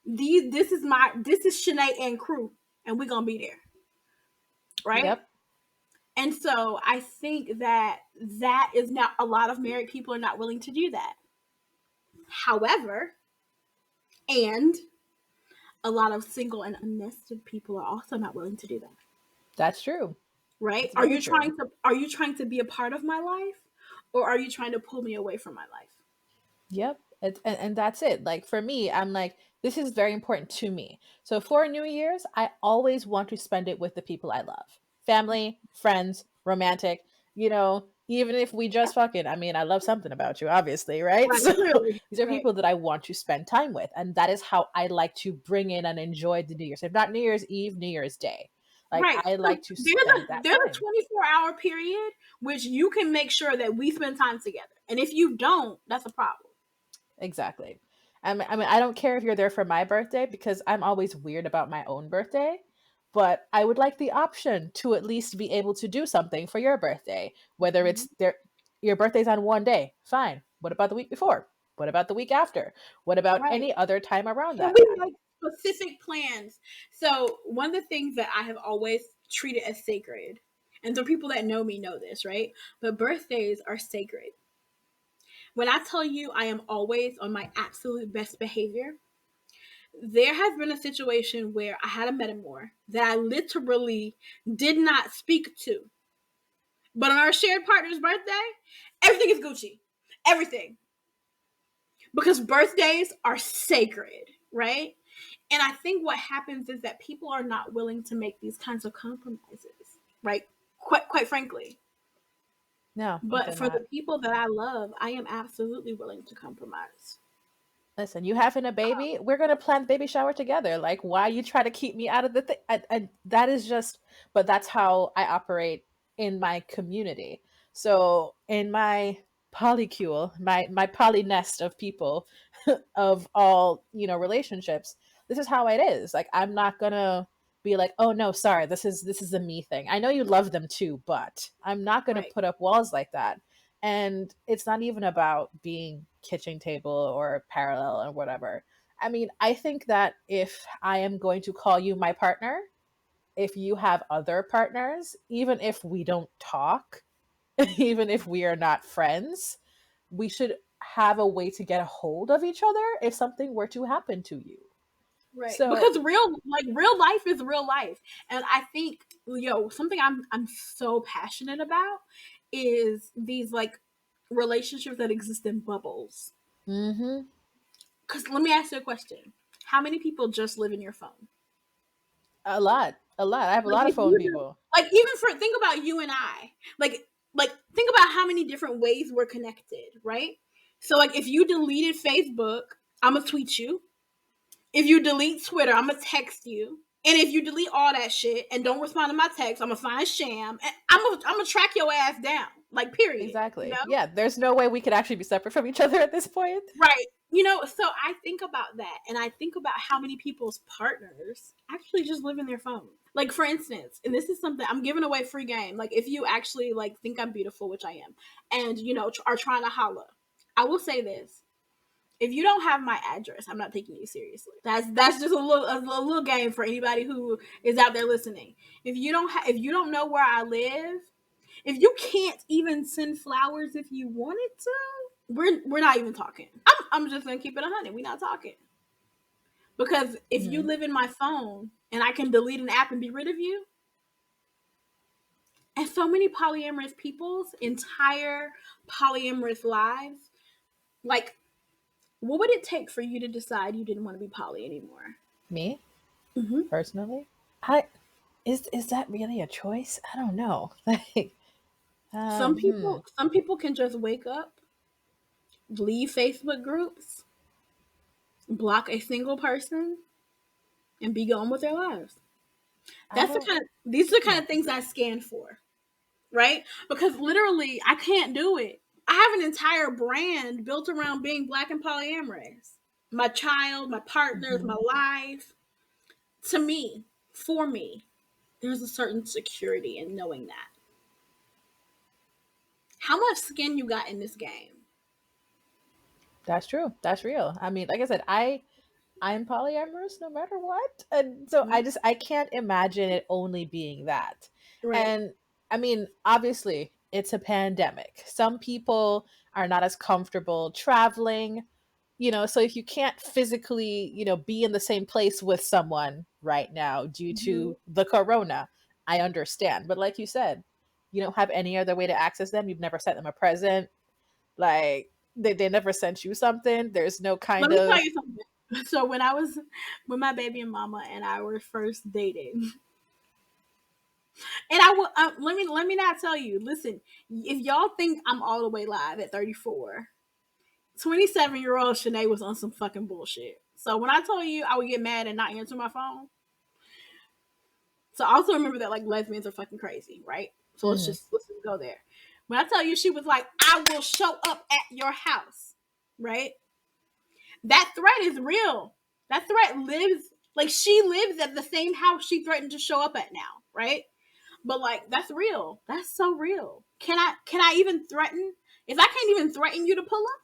This is Shanae and crew, and we're gonna be there. Right? Yep. And so I think that is not, a lot of married people are not willing to do that. However, and a lot of single and unnested people are also not willing to do that. That's true. Right? That's Are very you true. trying to be a part of my life, or are you trying to pull me away from my life? Yep. And that's it. Like for me, I'm like, this is very important to me. So for New Year's, I always want to spend it with the people I love. Family, friends, romantic, even if we just fucking, I mean, I love something about you, obviously, right? Right, So clearly. these are Right. people that I want to spend time with. And that is how I like to bring in and enjoy the New Year's. If not New Year's Eve, New Year's Day. Like Right. I So like to spend that there's a time. 24-hour period which you can make sure that we spend time together. And if you don't, that's a problem. Exactly. I mean, I don't care if you're there for my birthday because I'm always weird about my own birthday, but I would like the option to at least be able to do something for your birthday, whether Mhm. it's there your birthday's on one day. Fine. What about the week before? What about the week after? What about Right. any other time around Can that? we make specific plans? So one of the things that I have always treated as sacred, and the people that know me know this, right? But birthdays are sacred. When I tell you I am always on my absolute best behavior, there has been a situation where I had a metamor that I literally did not speak to. But on our shared partner's birthday, everything is Gucci. Everything. Because birthdays are sacred, right? And I think what happens is that people are not willing to make these kinds of compromises, right? Quite frankly. No, But they're for the not. people that I love, I am absolutely willing to compromise. Listen, you having a baby? We're gonna plan the baby shower together. Like, why you try to keep me out of the thing? That is just, but that's how I operate in my community. So in my polycule, my poly nest of people, of all relationships, this is how it is. Like, I'm not gonna be like, oh no, sorry, this is a me thing. I know you love them too, but I'm not gonna Right. put up walls like that. And it's not even about being kitchen table or parallel or whatever. I mean, I think that if I am going to call you my partner, if you have other partners, even if we don't talk, even if we are not friends, we should have a way to get a hold of each other if something were to happen to you. Right. So, Because real life is real life. And I think something I'm so passionate about is these like relationships that exist in bubbles. mhm, Cuz let me ask you a question. How many people just live in your phone? a lot, a lot. I have a Like lot of if phone you people. like even for think about you and I. Like think about how many different ways we're connected, right? So like if you deleted Facebook, I'm gonna tweet you. If you delete Twitter, I'm gonna text you. And if you delete all that shit and don't respond to my text, I'm gonna find Sham and I'm gonna track your ass down. Like period. You Exactly. know? Yeah, there's no way we could actually be separate from each other at this point. Right. So I think about that and I think about how many people's partners actually just live in their phone. Like for instance, and this is something I'm giving away free game. Like if you actually like think I'm beautiful, which I am, and are trying to holla, I will say this: if you don't have my address, I'm not taking you seriously. That's just a little game for anybody who is out there listening. If you don't know where I live, if you can't even send flowers if you wanted to, we're not even talking. I'm just gonna keep it 100. We're not talking because if you Mhm. live in my phone and I can delete an app and be rid of you, and so many polyamorous people's entire polyamorous lives, like what would it take for you to decide you didn't want to be poly anymore? Me Mm-hmm. personally, I is that really a choice? I don't know. Like, Some people can just wake up, leave Facebook groups, block a single person, and be going with their lives. I don't. These are the kind Hmm. of things I scan for, right? Because literally, I can't do it. I have an entire brand built around being black and polyamorous. My child, my partners, my Mhm. life. To me, for me, there's a certain security in knowing that. How much skin you got in this game? That's true. That's real. I mean, like I said, I'm polyamorous no matter what. And so Mhm. I can't imagine it only being that. Right. And I mean, obviously, it's a pandemic. Some people are not as comfortable traveling, so if you can't physically, be in the same place with someone right now due Mhm. to the corona, I understand. But like you said, you don't have any other way to access them. You've never sent them a present. Like, they never sent you something. There's no Let kind me tell of. you something. So when my baby and mama and I were first dating, and I will let me not tell you. Listen, if y'all think I'm all the way live at 34, 27-year-old Chanee was on some fucking bullshit. So when I told you I would get mad and not answer my phone, so also remember that like lesbians are fucking crazy, right? So Mhm. let's just go there. When I tell you she was like, I will show up at your house, right? That threat is real. That threat lives, like, she lives at the same house she threatened to show up at now, right? But like, that's real. That's so real. Can I even threaten? If I can't even threaten you to pull up,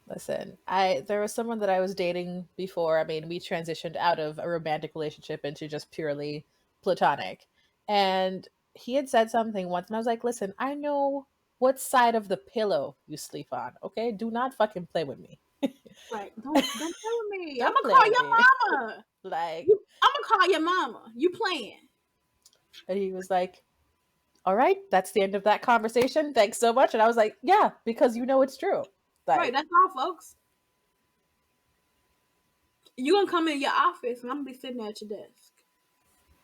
Listen, there was someone that I was dating before. I mean, we transitioned out of a romantic relationship into just purely platonic. And he had said something once, and I was like, listen, I know what side of the pillow you sleep on, okay? Do not fucking play with me. like, don't play with me. I'm Don't gonna play call with me. your mama. Like, I'm gonna call your mama. You playing? and he was like, all right, that's the end of that conversation. Thanks so much. And I was like, yeah, because you know it's true. Right. Like, That's all, folks. You gonna come in your office, and I'm gonna be sitting at your desk.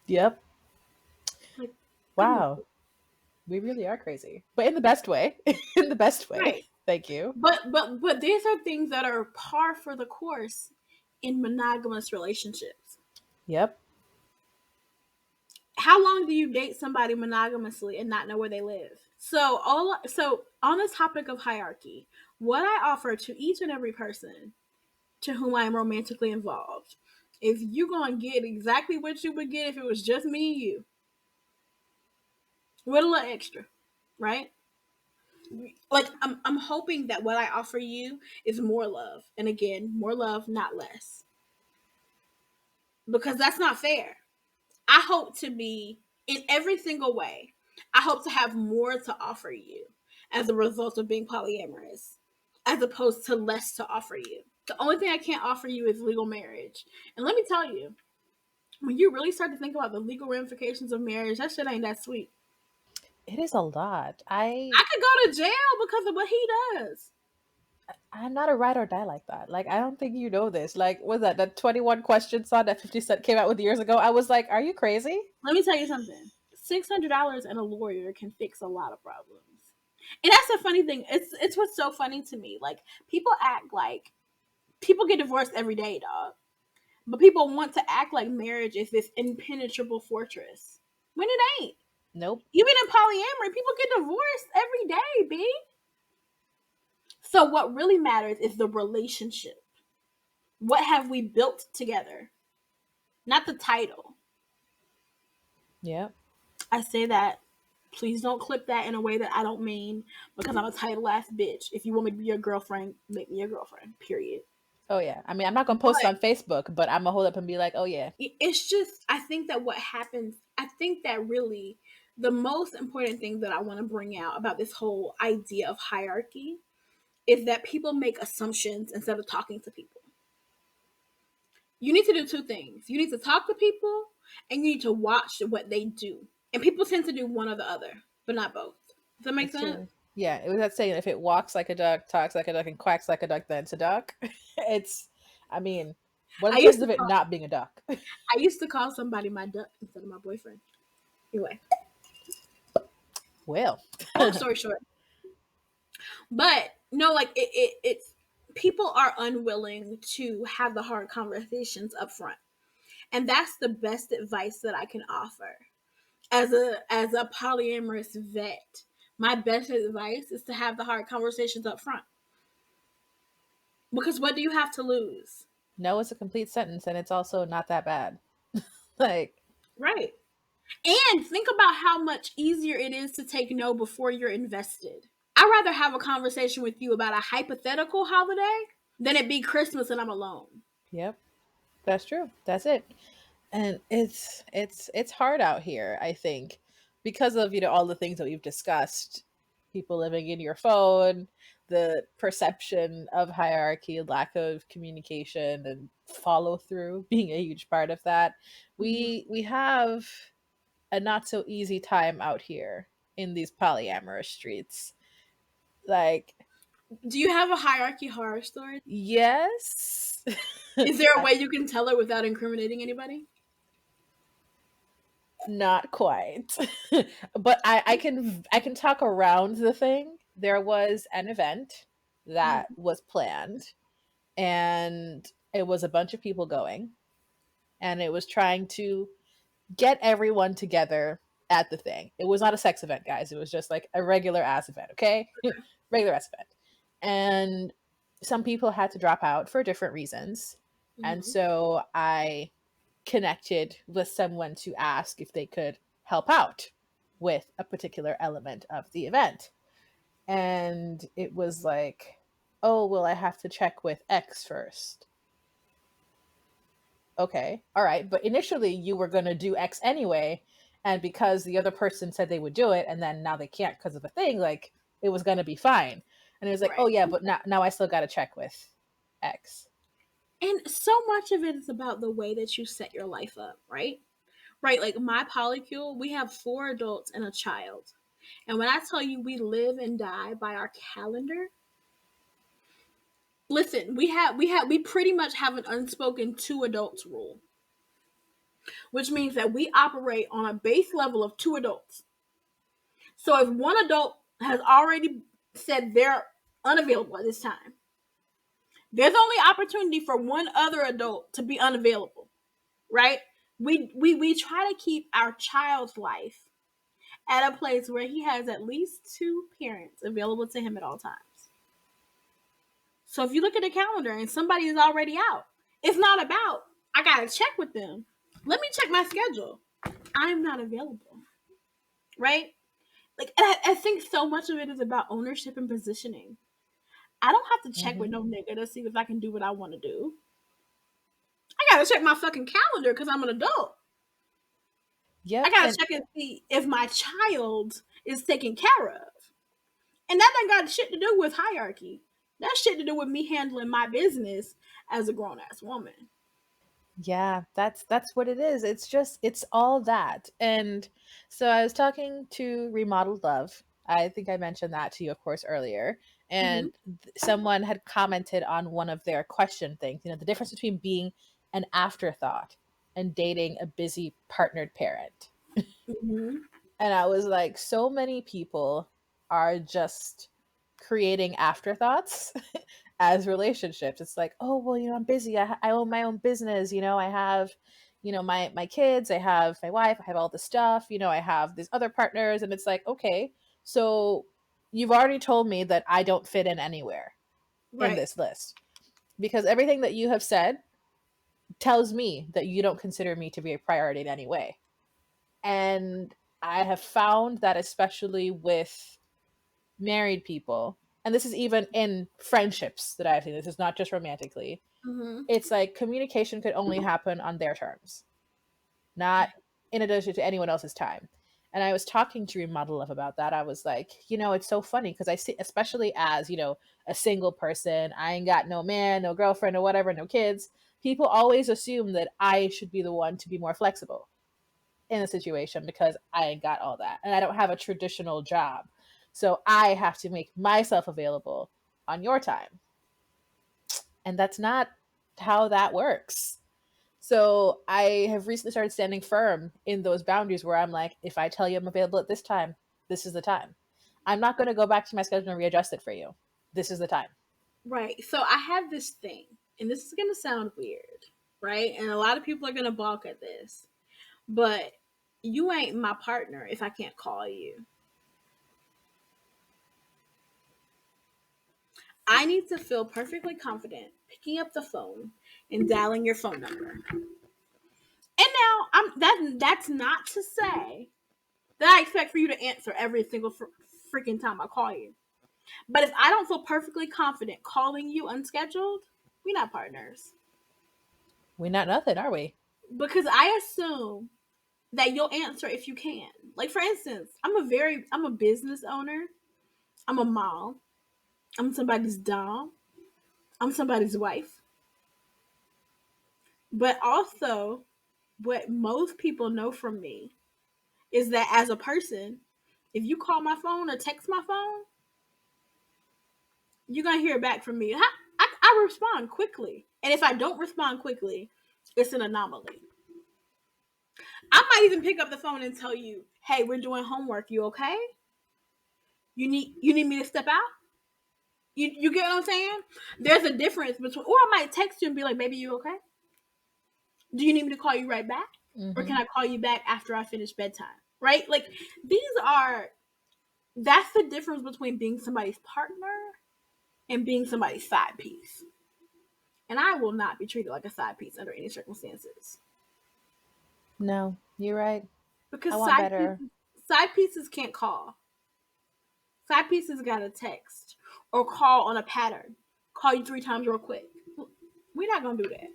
yep. Like, come on. Wow. We really are crazy, but in the best way. In the best way. Right. Thank you. But these are things that are par for the course in monogamous relationships. Yep. How long do you date somebody monogamously and not know where they live? So on this topic of hierarchy, what I offer to each and every person to whom I am romantically involved, if you're gonna get exactly what you would get if it was just me and you, with a little extra, right? Like, I'm hoping that what I offer you is more love, and again, more love, not less, because that's not fair. I hope to be, in every single way, I hope to have more to offer you as a result of being polyamorous, as opposed to less to offer you. The only thing I can't offer you is legal marriage. And let me tell you, when you really start to think about the legal ramifications of marriage, that shit ain't that sweet. It is a lot. I could go to jail because of what he does. I'm not a ride or die like that. Like, I don't think you know this. Like, was that 21 question song that 50 Cent came out with years ago? I was like, are you crazy? Let me tell you something. $600 and a lawyer can fix a lot of problems. And that's the funny thing. It's what's so funny to me. Like, people act like people get divorced every day, dog. But people want to act like marriage is this impenetrable fortress when it ain't. Nope. Even in polyamory, people get divorced every day, B. So what really matters is the relationship. What have we built together? Not the title. Yep. I say that. Please don't clip that in a way that I don't mean, because I'm a title ass bitch. If you want me to be your girlfriend, make me your girlfriend. Period. Oh, yeah. I mean, I'm not going to post it But on Facebook, but I'm going to hold up and be like, oh, yeah. it's just, I think that what happens, I think that really the most important thing that I want to bring out about this whole idea of hierarchy is that people make assumptions instead of talking to people. You need to do two things. You need to talk to people, and you need to watch what they do. And people tend to do one or the other, but not both. Does that make It's sense? true. Yeah, it was that saying, if it walks like a duck, talks like a duck, and quacks like a duck, then it's a duck. It's, I mean, what are I the used chances to of it call not being a duck? I used to call somebody my duck instead of my boyfriend. Anyway, Well, long story short. But no, like, it's people are unwilling to have the hard conversations up front. And that's the best advice that I can offer. As a polyamorous vet, my best advice is to have the hard conversations up front. Because what do you have to lose? no is a complete sentence, and it's also not that bad. Like, Right. And think about how much easier it is to take no before you're invested. I'd rather have a conversation with you about a hypothetical holiday than it be Christmas and I'm alone. yep, that's true. That's it. And it's hard out here, I think, because of, all the things that we've discussed. People living in your phone, the perception of hierarchy, lack of communication and follow through being a huge part of that. Mhm. We have a not so easy time out here in these polyamorous streets. Like, Do you have a hierarchy horror story? yes. Is there a way you can tell it without incriminating anybody? Not quite. But I can talk around the thing. There was an event that Mhm. was planned, and it was a bunch of people going, and it was trying to get everyone together at the thing. It was not a sex event, guys. It was just like a regular ass event, okay? Regular ass event. And some people had to drop out for different reasons. And Mm-hmm. so I connected with someone to ask if they could help out with a particular element of the event. And it was like, oh, well, I have to check with X first. Okay, all right. But initially, you were going to do X anyway. And because the other person said they would do it, and then now they can't because of a thing, like it was going to be fine. And it was like, oh, Right. yeah, but now I still got to check with X. And so much of it is about the way that you set your life up, right? Right. Like my polycule, we have 4 adults and a child. And when I tell you we live and die by our calendar, listen, we pretty much have an unspoken 2 adults rule, which means that we operate on a base level of 2 adults. So if one adult has already said they're unavailable at this time, there's only opportunity for one other adult to be unavailable, right? We try to keep our child's life at a place where he has at least 2 parents available to him at all times. So if you look at the calendar and somebody is already out, it's not about, I got to check with them. Let me check my schedule. I'm not available, right? Like, I think so much of it is about ownership and positioning. I don't have to check with Mm-hmm. no nigga to see if I can do what I want to do. I got to check my fucking calendar because I'm an adult. I Yep. got to And check and see if my child is taken care of. And that ain't got shit to do with hierarchy. That's shit to do with me handling my business as a grown ass woman. yeah, that's what it is. It's just it's all that. And so I was talking to Remodeled Love. I think I mentioned that to you, of course, earlier. Mm-hmm. And someone had commented on one of their question things, the difference between being an afterthought and dating a busy partnered parent. Mm-hmm. And I was like, so many people are just creating afterthoughts as relationships. It's like, oh, well, I'm busy. I own my own business. I have, my kids, I have my wife, I have all the stuff, I have these other partners. And it's like, okay, so you've already told me that I don't fit in anywhere in Right. this list because everything that you have said tells me that you don't consider me to be a priority in any way. And I have found that, especially with married people, and this is even in friendships that I've seen, this is not just romantically, Mm-hmm. it's like communication could only happen on their terms, not in addition to anyone else's time. And I was talking to Remodel Love about that. I was like, it's so funny because I see, especially as, a single person, I ain't got no man, no girlfriend, or whatever, no kids. People always assume that I should be the one to be more flexible in a situation because I ain't got all that. And I don't have a traditional job. So I have to make myself available on your time. And that's not how that works. So I have recently started standing firm in those boundaries where I'm like, if I tell you I'm available at this time, this is the time. I'm not going to go back to my schedule and readjust it for you. This is the time. Right. So I have this thing, and this is going to sound weird, right? And a lot of people are going to balk at this, but you ain't my partner if I can't call you. I need to feel perfectly confident picking up the phone and dialing your phone number. And now that's not to say that I expect for you to answer every single freaking time I call you. But if I don't feel perfectly confident calling you unscheduled, we're not partners. We're not nothing, are we? Because I assume that you'll answer if you can. Like for instance, I'm a business owner. I'm a mom. I'm somebody's dom. I'm somebody's wife. But also, what most people know from me is that as a person, if you call my phone or text my phone, you're gonna hear back from me. I respond quickly, and if I don't respond quickly, it's an anomaly. I might even pick up the phone and tell you, "Hey, we're doing homework. You okay? You need me to step out? You get what I'm saying? There's a difference between, or I might text you and be like, "Baby, you okay? Do you need me to call you right back, or can Mm-hmm. I call you back after I finish bedtime?" Right? Like these are that's the difference between being somebody's partner and being somebody's side piece. And I will not be treated like a side piece under any circumstances. No, you're right. I Because want better. side pieces can't call. Side pieces gotta text or call on a pattern. Call you 3 times real quick. We're not gonna do that.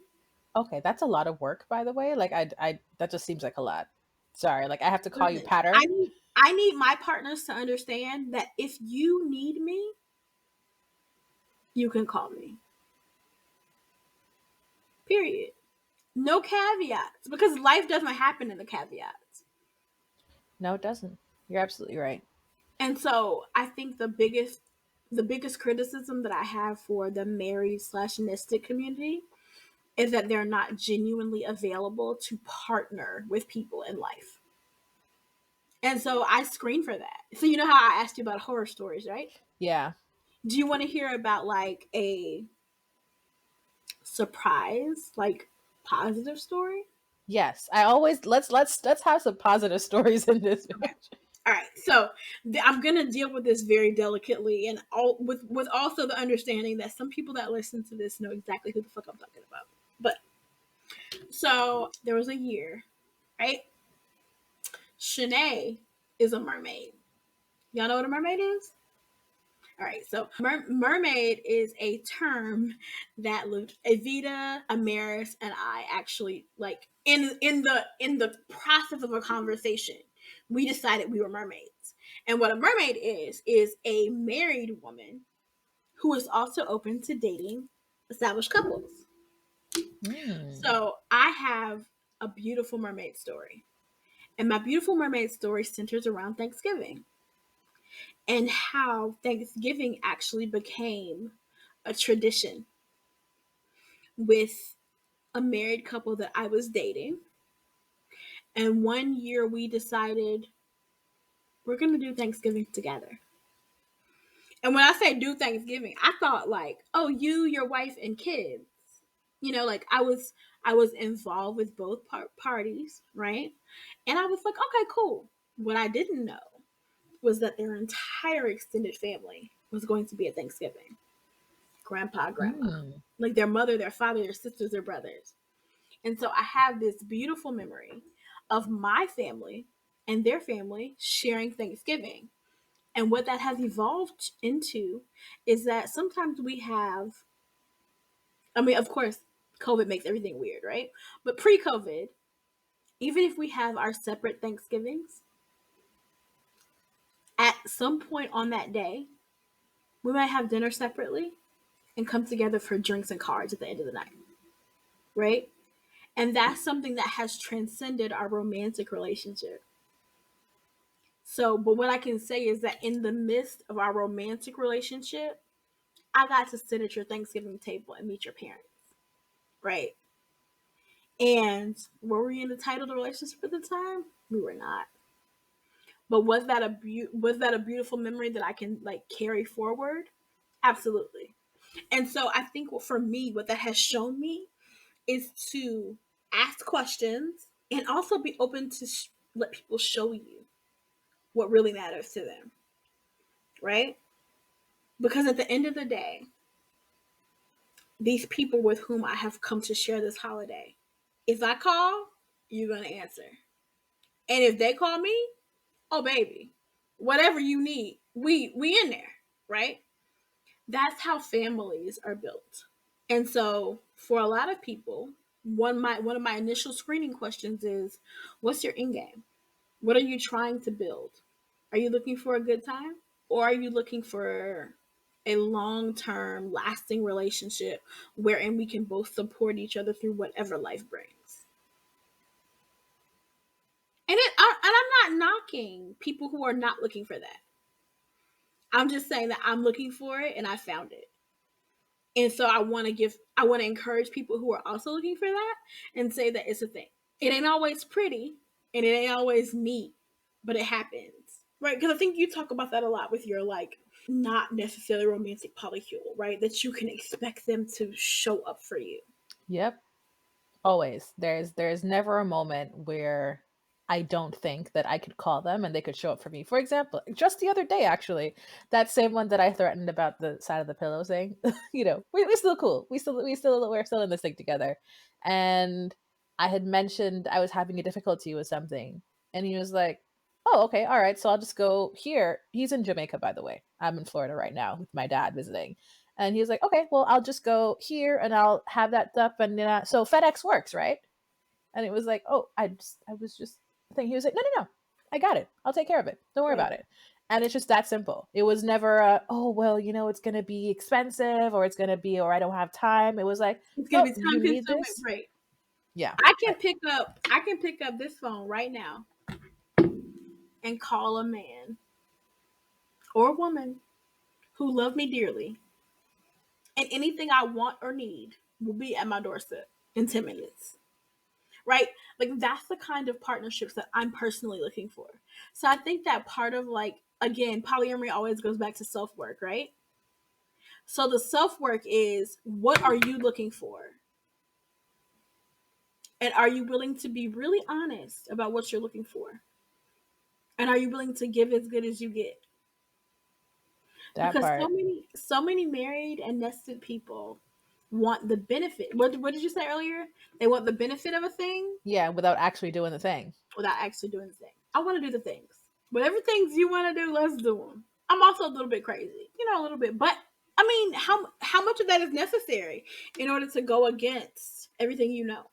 Okay, that's a lot of work, by the way. Like, I that just seems like a lot. Sorry, like I have to call you Listen, I pattern. need I need my partners to understand that if you need me, you can call me. Period. No caveats because life doesn't happen in the caveats. No, it doesn't. You're absolutely right. And so I think the biggest criticism that I have for the married/nested community is that they're not genuinely available to partner with people in life. And so I screen for that. So you know how I asked you about horror stories, right? Yeah. Do you want to hear about like a surprise, like positive story? Yes. I always let's have some positive stories in this Okay. bitch. All right. So I'm gonna deal with this very delicately, and all with also the understanding that some people that listen to this know exactly who the fuck I'm talking about. But so there was a year, right? Chanee is a mermaid. Y'all know what a mermaid is? All right, so mermaid is a term that Evita, Amaris, and I actually like in the process of a conversation, we decided we were mermaids. And what a mermaid is a married woman who is also open to dating established couples. Mm. So I have a beautiful mermaid story, and my beautiful mermaid story centers around Thanksgiving and how Thanksgiving actually became a tradition with a married couple that I was dating. And one year we decided we're going to do Thanksgiving together. And when I say do Thanksgiving, I thought like, oh, you, your wife, and kids. Like I was involved with both parties, right? And I was like, okay, cool. What I didn't know was that their entire extended family was going to be at Thanksgiving. Grandpa, grandma, Mm. like their mother, their father, their sisters, their brothers. And so I have this beautiful memory of my family and their family sharing Thanksgiving. And what that has evolved into is that sometimes we have, I mean, of course, COVID makes everything weird, right? But pre COVID, even if we have our separate Thanksgivings, at some point on that day, we might have dinner separately and come together for drinks and cards at the end of the night, right? And that's something that has transcended our romantic relationship. So, but what I can say is that in the midst of our romantic relationship, I got to sit at your Thanksgiving table and meet your parents, right? And were we in a titled relationship at the time? We were not. But was that a beautiful memory that I can like carry forward? Absolutely. And so I think for me, what that has shown me is to ask questions and also be open to let people show you what really matters to them, right? Because at the end of the day, these people with whom I have come to share this holiday, if I call, you're going to answer. And if they call me, oh baby, whatever you need, we in there, right? That's how families are built. And so for a lot of people, one of my initial screening questions is, what's your end game? What are you trying to build? Are you looking for a good time? Or are you looking for a long term, lasting relationship wherein we can both support each other through whatever life brings? And I'm not knocking people who are not looking for that. I'm just saying that I'm looking for it and I found it. And so I want to encourage people who are also looking for that and say that it's a thing. It ain't always pretty and it ain't always neat, but it happens. Right? Because I think you talk about that a lot with your like not necessarily romantic polycule, right? That you can expect them to show up for you. Yep. Always. There's never a moment where I don't think that I could call them and they could show up for me. For example, just the other day, actually, that same one that I threatened about the side of the pillow thing, we're still cool. We're still in this thing together. And I had mentioned I was having a difficulty with something. And he was like, oh, okay, all right. So I'll just go here. He's in Jamaica, by the way. I'm in Florida right now with my dad visiting. And he was like, okay, well, I'll just go here and I'll have that stuff. And so FedEx works, right? And it was like, oh, I was just thinking. He was like, no, no, no, I got it. I'll take care of it. Don't worry Right. about it. And it's just that simple. It was never oh, well, it's going to be expensive or it's going to be, or I don't have time. It was like, It's gonna nope, be you time need consuming, this. right? Yeah. I can pick up this phone right now and call a man or woman who love me dearly, and anything I want or need will be at my doorstep in 10 minutes. Right? Like that's the kind of partnerships that I'm personally looking for. So I think that part of like again, polyamory always goes back to self-work, right? So the self-work is what are you looking for? And are you willing to be really honest about what you're looking for? And are you willing to give as good as you get? That Because part. so many married and nested people want the benefit. What did you say earlier? They want the benefit of a thing Yeah, without actually doing the thing. without actually doing the thing. I want to do the things. Whatever things you want to do, let's do them. I'm also a little bit crazy, a little bit. But I mean, how much of that is necessary in order to go against everything you know?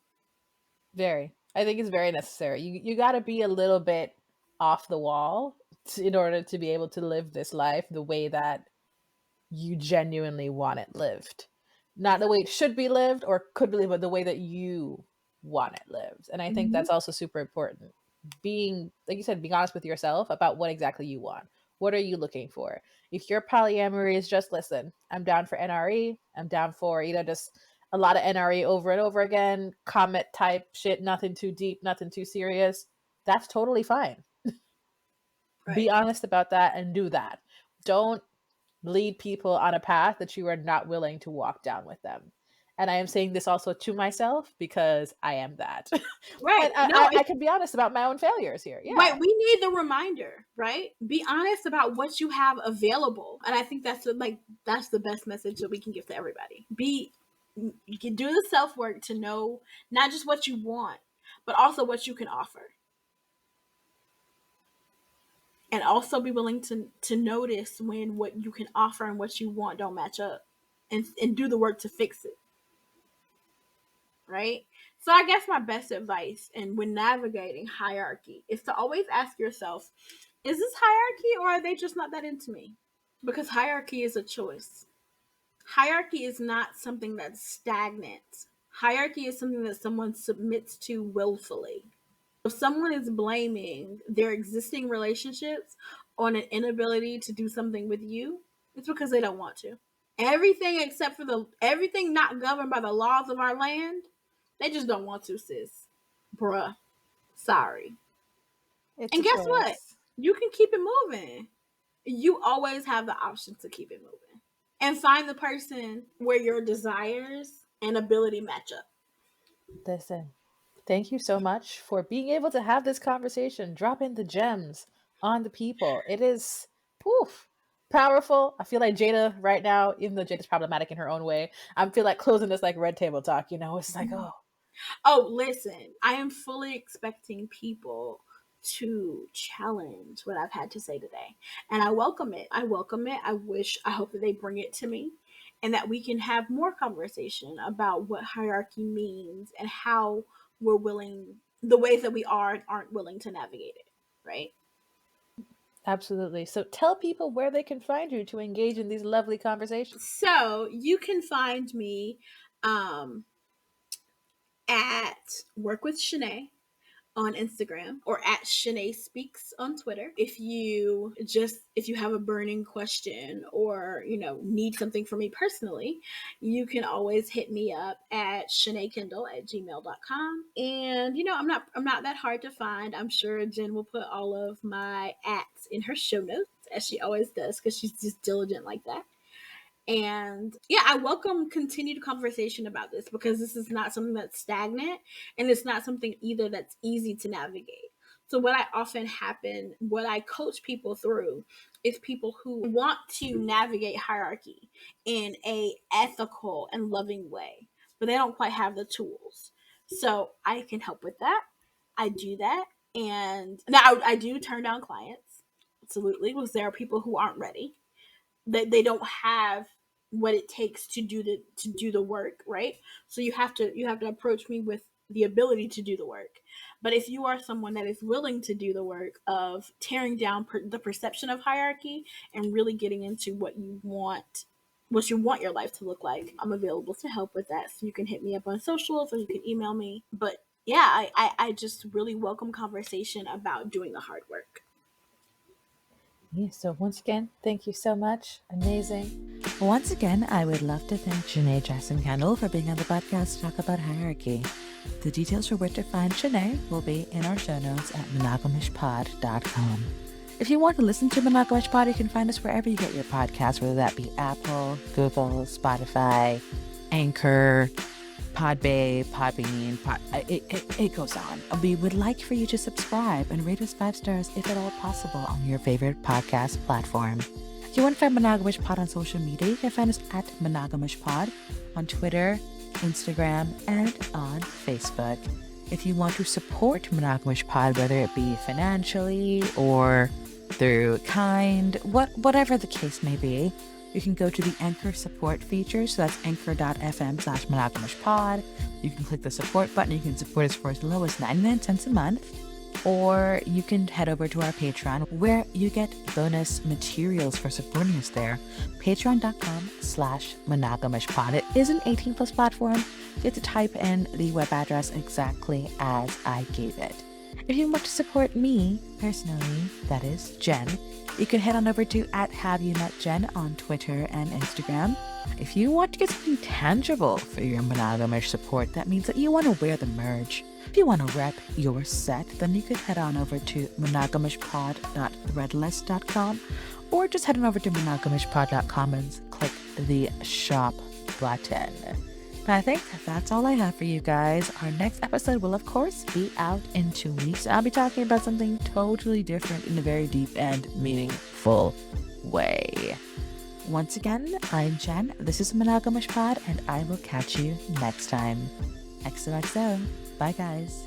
Very. I think it's very necessary. You got to be a little bit off the wall in order to be able to live this life the way that you genuinely want it lived. Not the way it should be lived or could be lived, but the way that you want it lived. And I think Mm-hmm. that's also super important. Being, like you said, being honest with yourself about what exactly you want. What are you looking for? If your polyamory is just, listen, I'm down for NRE, I'm down for, just a lot of NRE over and over again, comment type shit, nothing too deep, nothing too serious, that's totally fine. Right. Be honest about that and do that. Don't lead people on a path that you are not willing to walk down with them. And I am saying this also to myself because I am that. Right. And No, I can be honest about my own failures here. right. Yeah, We need the reminder, right? Be honest about what you have available. And I think that's the best message that we can give to everybody. You can do the self work to know not just what you want, but also what you can offer. And also be willing to notice when what you can offer and what you want don't match up, and do the work to fix it, right? So I guess my best advice and when navigating hierarchy is to always ask yourself, is this hierarchy or are they just not that into me? Because hierarchy is a choice. Hierarchy is not something that's stagnant. Hierarchy is something that someone submits to willfully. If someone is blaming their existing relationships on an inability to do something with you, it's because they don't want to. Everything not governed by the laws of our land, they just don't want to, sis. Bruh. Sorry. it's a And guess what? choice. You can keep it moving. You always have the option to keep it moving. And find the person where your desires and ability match up. Listen, thank you so much for being able to have this conversation, dropping the gems on the people. It is poof, powerful. I feel like Jada right now, even though Jada's problematic in her own way, I feel like closing this like red table talk, It's like, oh, Oh, listen, I am fully expecting people to challenge what I've had to say today. And I welcome it. I welcome it. I hope that they bring it to me and that we can have more conversation about what hierarchy means and how the ways that we are and aren't willing to navigate it, right? absolutely. So tell people where they can find you to engage in these lovely conversations. So you can find me um, at Work with Chanee on Instagram or at Chanee Speaks on Twitter. If you have a burning question or need something from me personally, you can always hit me up at ChaneeKendall@gmail.com. And I'm not that hard to find. I'm sure Jen will put all of my ats in her show notes as she always does because she's just diligent like that. And yeah, I welcome continued conversation about this because this is not something that's stagnant and it's not something either that's easy to navigate. So what I coach people through is people who want to navigate hierarchy in a ethical and loving way, but they don't quite have the tools. So I can help with that. I do that. And now I do turn down clients. Absolutely. Because there are people who aren't ready. They don't have what it takes to do the work, right? So you have to approach me with the ability to do the work. But if you are someone that is willing to do the work of tearing down the perception of hierarchy and really getting into what you want your life to look like, I'm available to help with that. So you can hit me up on socials or you can email me. But yeah, I just really welcome conversation about doing the hard work. Yeah, so once again, thank you so much. Amazing. Once again, I would love to thank Chanee Jackson-Kendall for being on the podcast to talk about hierarchy. The details for where to find Chanee will be in our show notes at monogamishpod.com. If you want to listen to Monogamish Pod, you can find us wherever you get your podcasts, whether that be Apple, Google, Spotify, Anchor, Podbay, Podbean, it goes on. We would like for you to subscribe and rate us 5 stars if at all possible on your favorite podcast platform. If you want to find Monogamish Pod on social media, you can find us at Monogamish Pod on Twitter, Instagram, and on Facebook. If you want to support Monogamish Pod, whether it be financially or through kind, whatever the case may be, you can go to the Anchor support feature. So that's anchor.fm/monogamishpod. You can click the support button. You can support us for as low as 99 cents a month. Or you can head over to our Patreon where you get bonus materials for supporting us there. Patreon.com/monogamishpod. It is an 18+ platform. You have to type in the web address exactly as I gave it. If you want to support me personally, that is Jhen, you can head on over to @HaveYouMetJhen on Twitter and Instagram. If you want to get something tangible for your monogamish support, that means that you want to wear the merch. If you want to rep your set, then you could head on over to monogamishpod.threadless.com or just head on over to monogamishpod.com and click the shop button. But I think that's all I have for you guys. Our next episode will, of course, be out in 2 weeks. I'll be talking about something totally different in a very deep and meaningful way. Once again, I'm Jhen. This is Monogamish Pod, and I will catch you next time. XOXO. Bye, guys.